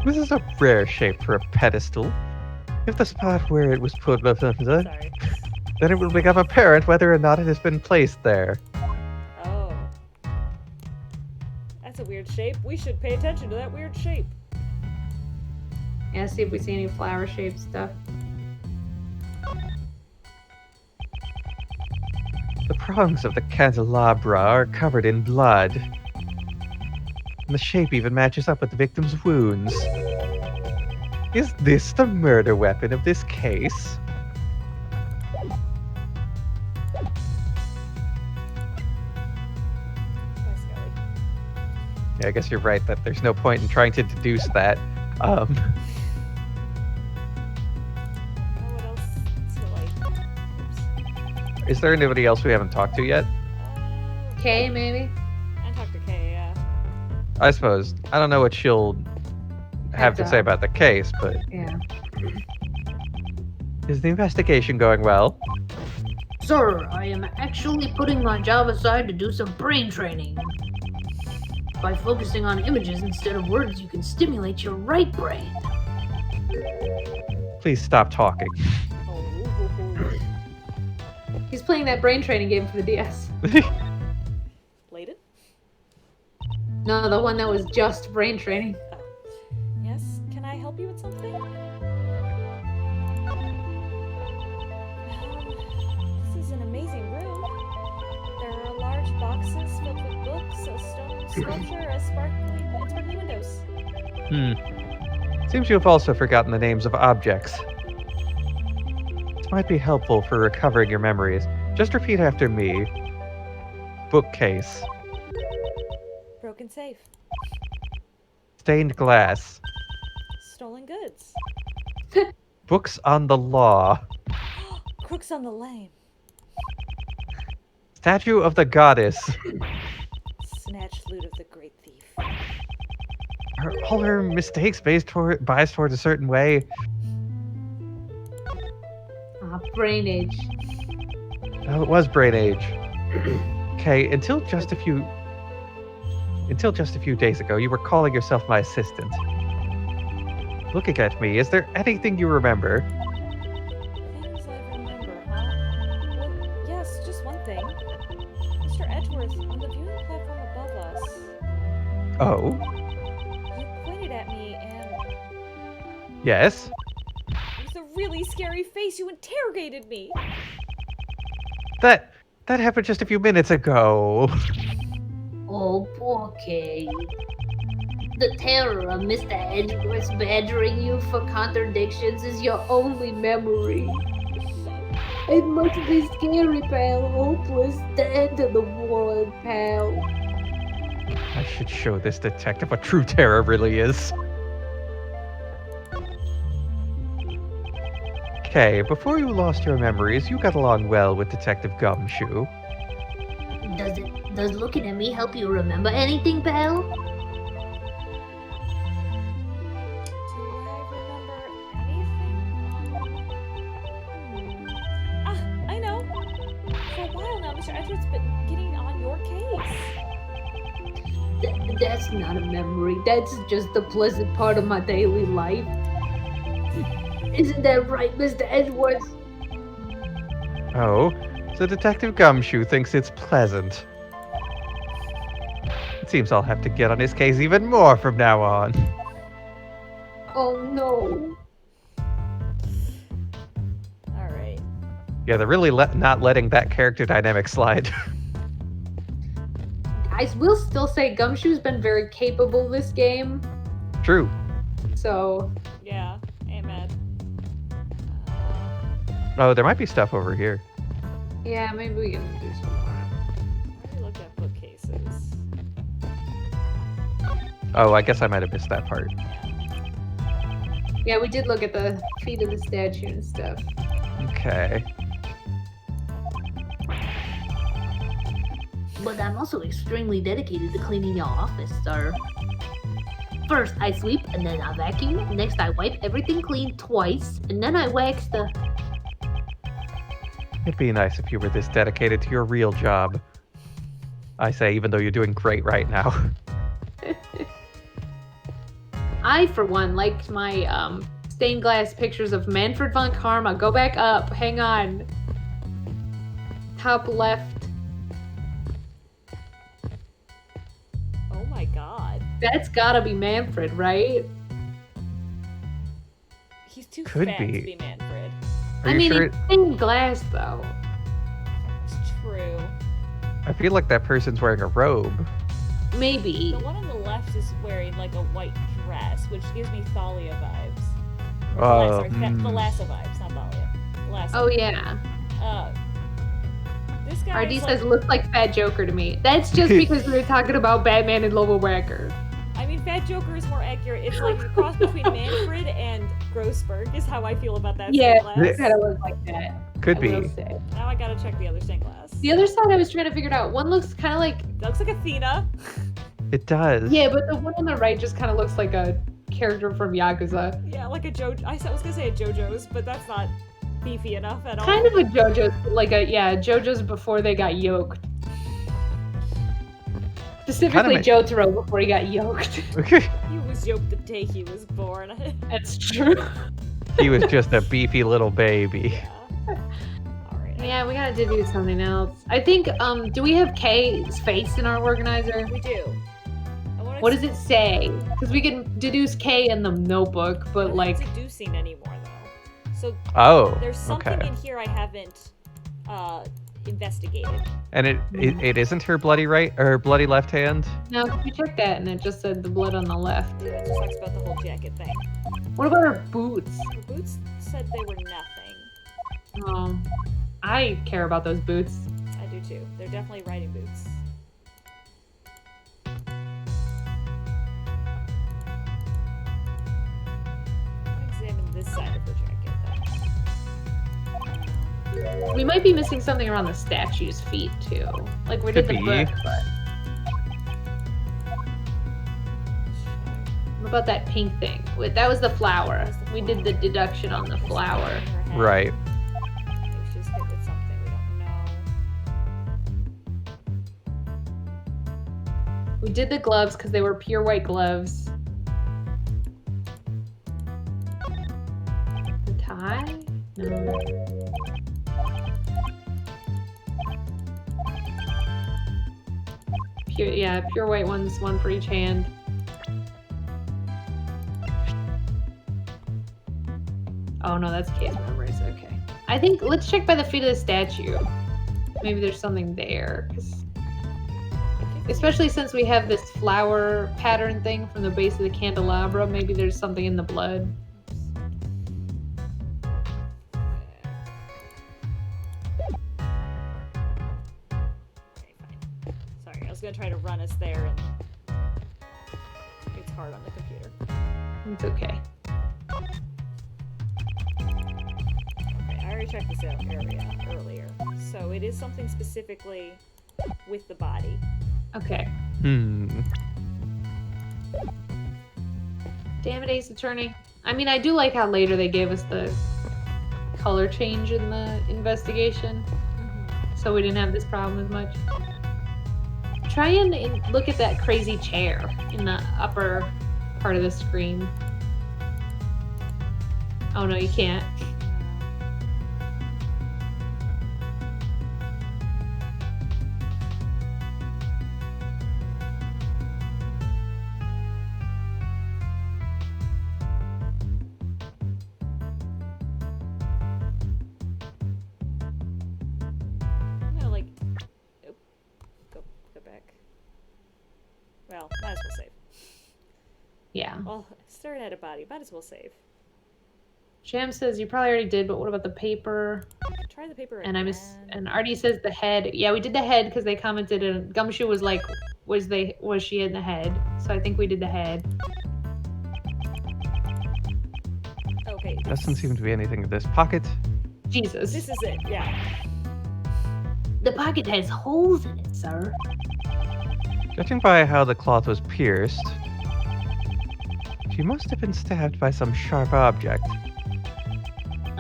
This is a rare shape for a pedestal. If the spot where it was put, Sorry. then it will become apparent whether or not it has been placed there. Oh. That's a weird shape. We should pay attention to that weird shape. Yeah, see if we see any flower-shaped stuff. The prongs of the candelabra are covered in blood. And the shape even matches up with the victim's wounds. Is this the murder weapon of this case? Bye, Scully. Yeah, I guess you're right that there's no point in trying to deduce that. What else to like? Oops. Is there anybody else we haven't talked to yet? Kay, maybe? I talked to Kay, yeah. I suppose. I don't know what she'll have to say about the case, but Yeah. is the investigation going well? Sir, I am actually putting my job aside to do some brain training. By focusing on images instead of words, you can stimulate your right brain. Please stop talking. Oh, He's playing that brain training game for the DS. Layden? No, the one that was just brain training. Yes? Can I help you with something? This is an amazing room. There are large boxes filled with books, a stone sculpture, and sparkly windows. Seems you have also forgotten the names of objects. This might be helpful for recovering your memories. Just repeat after me. Bookcase. Broken safe. Stained glass. Stolen goods. Books on the law. Crooks on the lane. Statue of the goddess. Snatched loot of the great thief. All her mistakes biased towards a certain way. Brain age. Oh, it was brain age. Okay, until Until just a few days ago, you were calling yourself my assistant. Looking at me, is there anything you remember? Things I remember, huh? Well, yes, just one thing. Mr. Edgeworth, on the viewing platform above us, Oh? you pointed at me and Yes? with a really scary face, you interrogated me. That happened just a few minutes ago. Oh, poor Kay. The terror of Mr. Edgeworth badgering you for contradictions is your only memory. It must be scary, pal. Hopeless. The end of the world, pal. I should show this detective what true terror really is. Okay, before you lost your memories, you got along well with Detective Gumshoe. Does looking at me help you remember anything, pal? Do I remember anything? I know. For a while now, Mr. Edgeworth's been getting on your case. That's not a memory. That's just the pleasant part of my daily life. Isn't that right, Mr. Edgeworth? Oh, so Detective Gumshoe thinks it's pleasant. It seems I'll have to get on his case even more from now on. Oh no. Alright. Yeah, they're really not letting that character dynamic slide. I will still say Gumshoe's been very capable this game, True. so Yeah, ain't mad. Oh, there might be stuff over here. yeah, maybe we can do some more. I already looked at bookcases. Oh, I guess I might have missed that part. Yeah, we did look at the feet of the statue and stuff. Okay. But I'm also extremely dedicated to cleaning your office, sir. First, I sweep, and then I vacuum. Next, I wipe everything clean twice, and then I wax the... It'd be nice if you were this dedicated to your real job. I say, even though you're doing great right now. I, for one, liked my stained glass pictures of Manfred von Karma. Go back up. Hang on. Top left. Oh my god. That's gotta be Manfred, right? He's too Could fat be. to be Manfred. Are I you mean, sure? it's stained glass, though. It's true. I feel like that person's wearing a robe. Maybe. The one on the left is wearing like a white dress, which gives me Thalia vibes. Oh, Thalassa vibes, not Thalia. Thalassa. Oh, yeah. This guy RD is says, like, looks like Fat Joker to me. That's just because we were talking about Batman and Lobo Whacker. I mean, Fat Joker is more accurate. It's like a cross between Manfred and Grossberg is how I feel about that Yeah, stained glass. it kind of looks like that. Could I be. will say. Now I gotta check the other stained glass. The other side I was trying to figure it out. One looks kind of like... That looks like Athena. It does. Yeah, but the one on the right just kind of looks like a character from Yakuza. Yeah, like a JoJo. I was gonna say a JoJo's, but that's not beefy enough at all. Kind of a JoJo's, JoJo's before they got yoked. Specifically Jotaro before he got yoked. He was yoked the day he was born. That's true. He was just a beefy little baby. Yeah. Alright. Yeah, we gotta do something else. I think, do we have K's face in our organizer? We do. What does it say? Because we can deduce K in the notebook, but like... It's deducing anymore, though. So Oh, there's something okay. in here I haven't investigated. And it isn't her bloody right or bloody left hand? No, we checked that and it just said the blood on the left. It just talks about the whole jacket thing. What about her boots? The boots said they were nothing. Oh, I care about those boots. I do too. They're definitely riding boots. Examine this side of her jacket, though. We might be missing something around the statue's feet too. Like we did Could the be. book, but what about that pink thing? Wait, that was the flower. We did the deduction on the flower. Right. Maybe she's hit with something we don't know. We did the gloves because they were pure white gloves. The tie? No. Pure white ones, one for each hand. Oh no, that's case memories. Okay. I think let's check by the feet of the statue. Maybe there's something there, especially since we have this flower pattern thing from the base of the candelabra. Maybe there's something in the blood. Sorry, I was gonna try to run us there, and it's hard on the computer. It's okay. Okay, I already checked this out area earlier. So it is something specifically with the body. Okay. Damn it, Ace Attorney. I mean, I do like how later they gave us the color change in the investigation, so we didn't have this problem as much. Try and look at that crazy chair in the upper part of the screen. Oh no, you can't. No, like, go back. Well, might as well save. Yeah. Well, staring at a body, might as well save. Jam says you probably already did, but what about the paper? Try the paper And again. and Artie says the head. Yeah, we did the head because they commented, and Gumshoe was like, was she in the head? So I think we did the head. Okay. Doesn't seem to be anything in this pocket. Jesus. This is it, yeah. The pocket has holes in it, sir. Judging by how the cloth was pierced, she must have been stabbed by some sharp object.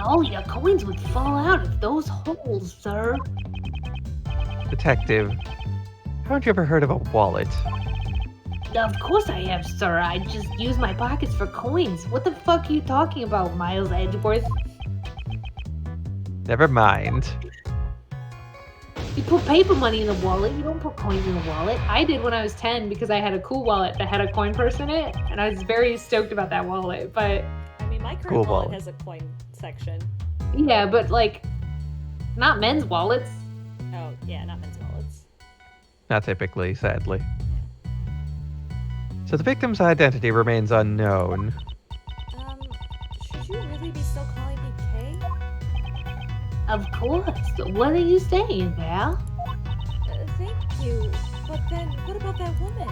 All your coins would fall out of those holes, sir. Detective, haven't you ever heard of a wallet? Of course I have, sir. I just use my pockets for coins. What the fuck are you talking about, Miles Edgeworth? Never mind. You put paper money in the wallet. You don't put coins in the wallet. I did when I was 10 because I had a cool wallet that had a coin purse in it, and I was very stoked about that wallet. But I mean, my current Cool wallet wallet. has a coin section. yeah, but like, not men's wallets. Oh, yeah, not men's wallets. Not typically, sadly. So the victim's identity remains unknown. Should you really be still calling me Kay? Of course. What are you saying, pal? Thank you. But then, what about that woman?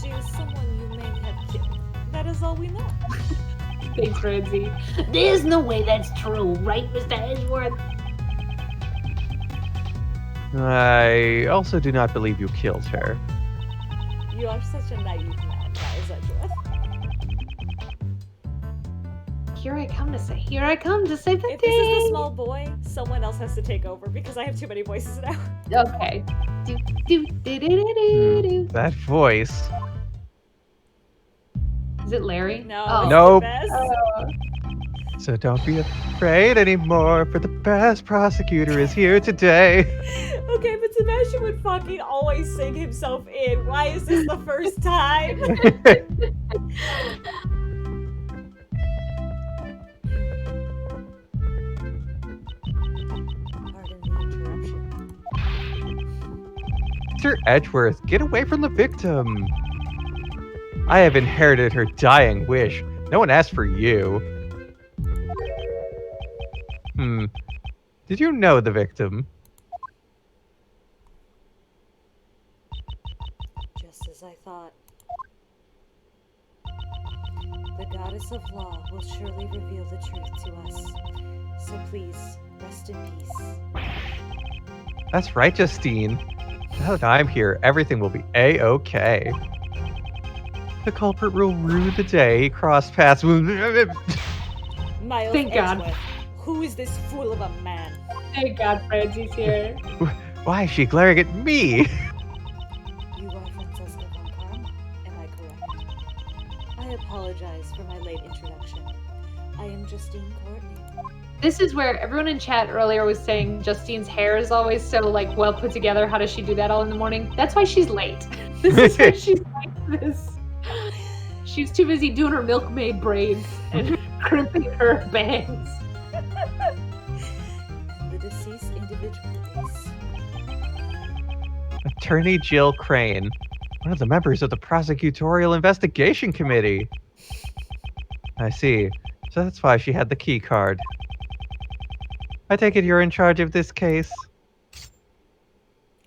She is someone you may have killed. That is all we know. Thanks, Ramsey. There's no way that's true, right, Mr. Edgeworth? I also do not believe you killed her. You are such a naive man, Miles Edgeworth. Here I come to save the If this is the day. small boy, someone else has to take over because I have too many voices now. Okay. Do, do, do, do, do, do, do. That voice. Is it Larry? No. Oh. it's Nope. the best. So don't be afraid anymore, for the best prosecutor is here today. Okay, but Sebastian would fucking always sing himself in. Why is this the first time? Pardon the interruption. Mr. Edgeworth, get away from the victim. I have inherited her dying wish. No one asked for you. Did you know the victim? Just as I thought. The goddess of law will surely reveal the truth to us. So please, rest in peace. That's right, Justine. Now that I'm here, everything will be A-okay. The culprit will rue the day he crossed paths with... Miles Thank God. Edgeworth, who is this fool of a man? Thank God Francie's here. Why is she glaring at me? You are apologize for my late introduction. I am Justine Courtney. This is where everyone in chat earlier was saying Justine's hair is always so like well put together. How does she do that all in the morning? That's why she's late. This is why she's like this. She's too busy doing her milkmaid braids and crimping her bangs. The deceased individual is... Attorney Jill Crane, one of the members of the Prosecutorial Investigation Committee. I see. So that's why she had the key card. I take it you're in charge of this case?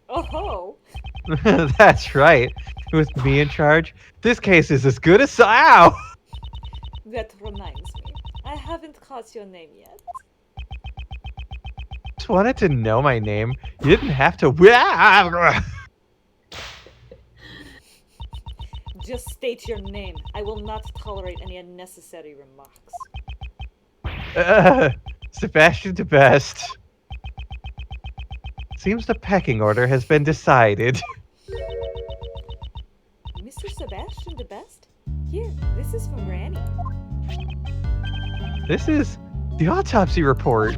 Oh ho! That's right. With me in charge, this case is as good as... Ow! That reminds me. I haven't caught your name yet. Just wanted to know my name. You didn't have to... Just state your name. I will not tolerate any unnecessary remarks. Sebastian de Best. Seems the pecking order has been decided. Mr. Sebastian de Best? Here, this is from Granny. This is the autopsy report.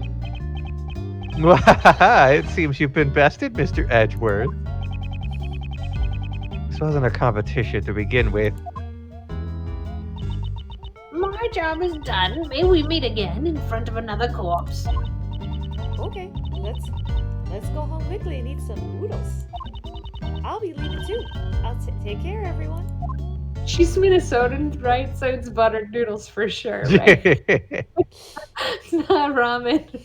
It seems you've been bested, Mr. Edgeworth. This wasn't a competition to begin with. My job is done. May we meet again in front of another corpse. Okay, let's go home quickly and eat some noodles. I'll be leaving too. I'll take care, everyone. She's Minnesotan, right? So it's buttered noodles for sure, right? It's not ramen.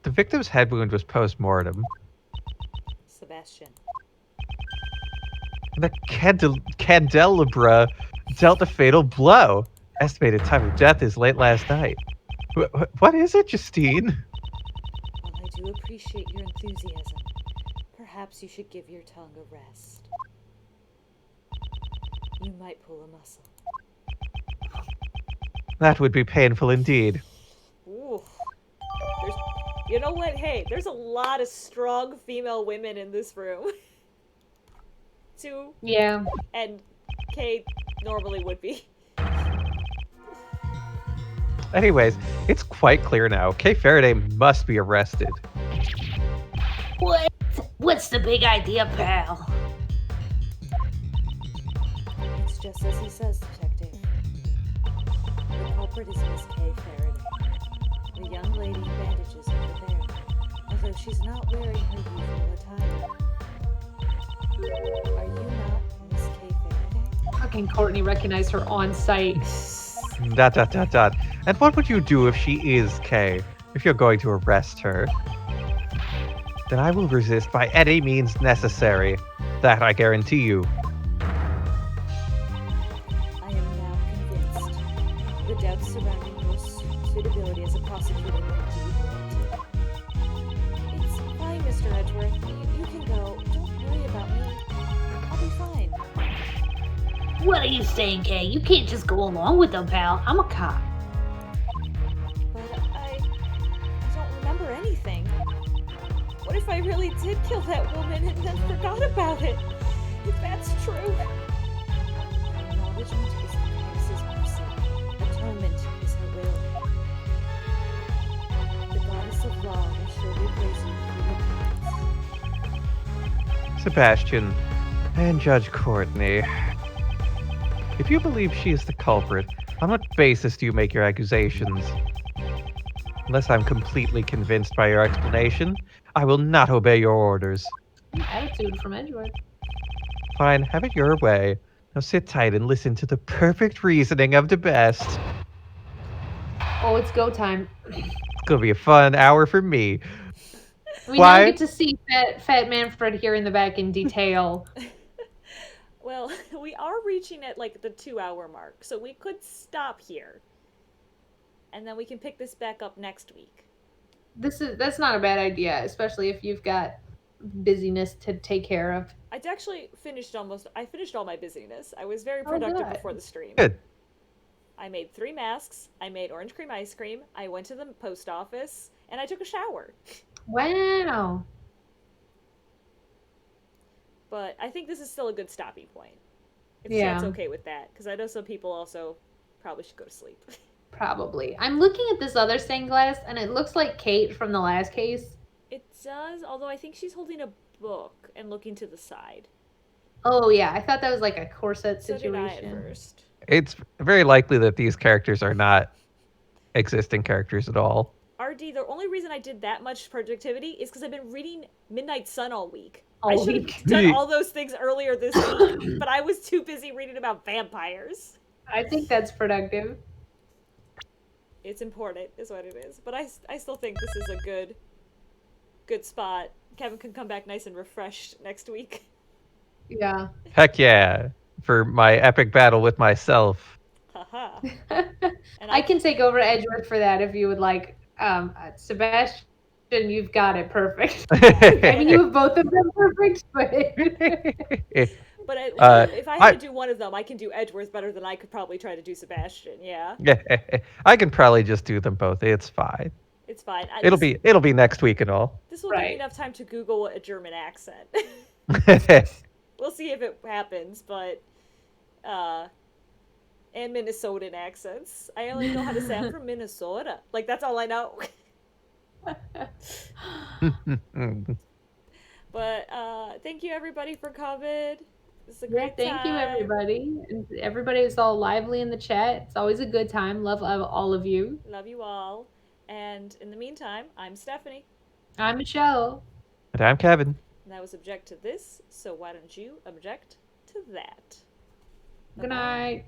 The victim's head wound was post-mortem. Sebastian. The candelabra dealt a fatal blow. Estimated time of death is late last night. What is it, Justine? While I do appreciate your enthusiasm, perhaps you should give your tongue a rest. You might pull a muscle. That would be painful indeed. Ooh. You know what? Hey, there's a lot of strong female women in this room. Too. Yeah. And Kay normally would be. Anyways, it's quite clear now. Kay Faraday must be arrested. What's the big idea, pal? It's just as he says, Detective. The culprit is Miss Kay Faraday. The young lady in bandages over there. Although she's not wearing her usual attire. Are you not Miss Kay Faraday? How can Courtney recognize her on site? ... And what would you do if she is Kay? If you're going to arrest her? Then I will resist by any means necessary. That I guarantee you. I am now convinced. The doubts surrounding your suitability as a prosecutor were indeed warranted. It's fine, Mr. Edgeworth. You can go. Don't worry about me. I'll be fine. What are you saying, Kay? You can't just go along with them, pal. I'm a cop. But I don't remember anything. What if I really did kill that woman and then forgot about it? If that's true. Acknowledgement is the goddess's mercy. Atonement is her will. The goddess of law will surely praise you for your penance. Sebastian and Judge Courtney. If you believe she is the culprit, on what basis do you make your accusations? Unless I'm completely convinced by your explanation, I will not obey your orders. Attitude from Edgeworth. Fine, have it your way. Now sit tight and listen to the perfect reasoning of the best. Oh, it's go time. It's gonna be a fun hour for me. We Why? now get to see Fat Manfred here in the back in detail. Well, we are reaching at like the 2-hour mark, so we could stop here. And then we can pick this back up next week. That's not a bad idea, especially if you've got busyness to take care of. I'd actually finished all my busyness. I was very productive good. before the stream. Good. I made 3 masks, I made orange cream ice cream, I went to the post office, and I took a shower. Wow. But I think this is still a good stopping point. If Yeah. chat's okay with that, because I know some people also probably should go to sleep. Probably. I'm looking at this other stained glass, and it looks like Kate from the last case. It does, although I think she's holding a book and looking to the side. Oh yeah, I thought that was like a corset So did I at situation. first. It's very likely that these characters are not existing characters at all. RD, the only reason I did that much productivity is because I've been reading Midnight Sun all week. All I should week. have done all those things earlier this week, but I was too busy reading about vampires. I think that's productive. It's important, is what it is. But I still think this is a good spot. Kevin can come back nice and refreshed next week. Yeah. Heck yeah. For my epic battle with myself. Haha. And I can take over Edgeworth for that if you would like. Sebastian, you've got it perfect. I mean, you have both of them perfect, but But if I had to do one of them, I can do Edgeworth better than I could probably try to do Sebastian. Yeah, I can probably just do them both. It's fine. it's fine. It'll be next week and all. This will give me Right. enough time to Google a German accent. We'll see if it happens, but and Minnesotan accents. I only know how to say I'm from Minnesota. Like that's all I know. But thank you everybody for coming. This is a great thank you time. everybody. And everybody is all lively in the chat. It's always a good time. Love all of you. Love you all. And in the meantime, I'm Stephanie. I'm Michelle. And I'm Kevin. And I was object to this, so why don't you object to that? Good night.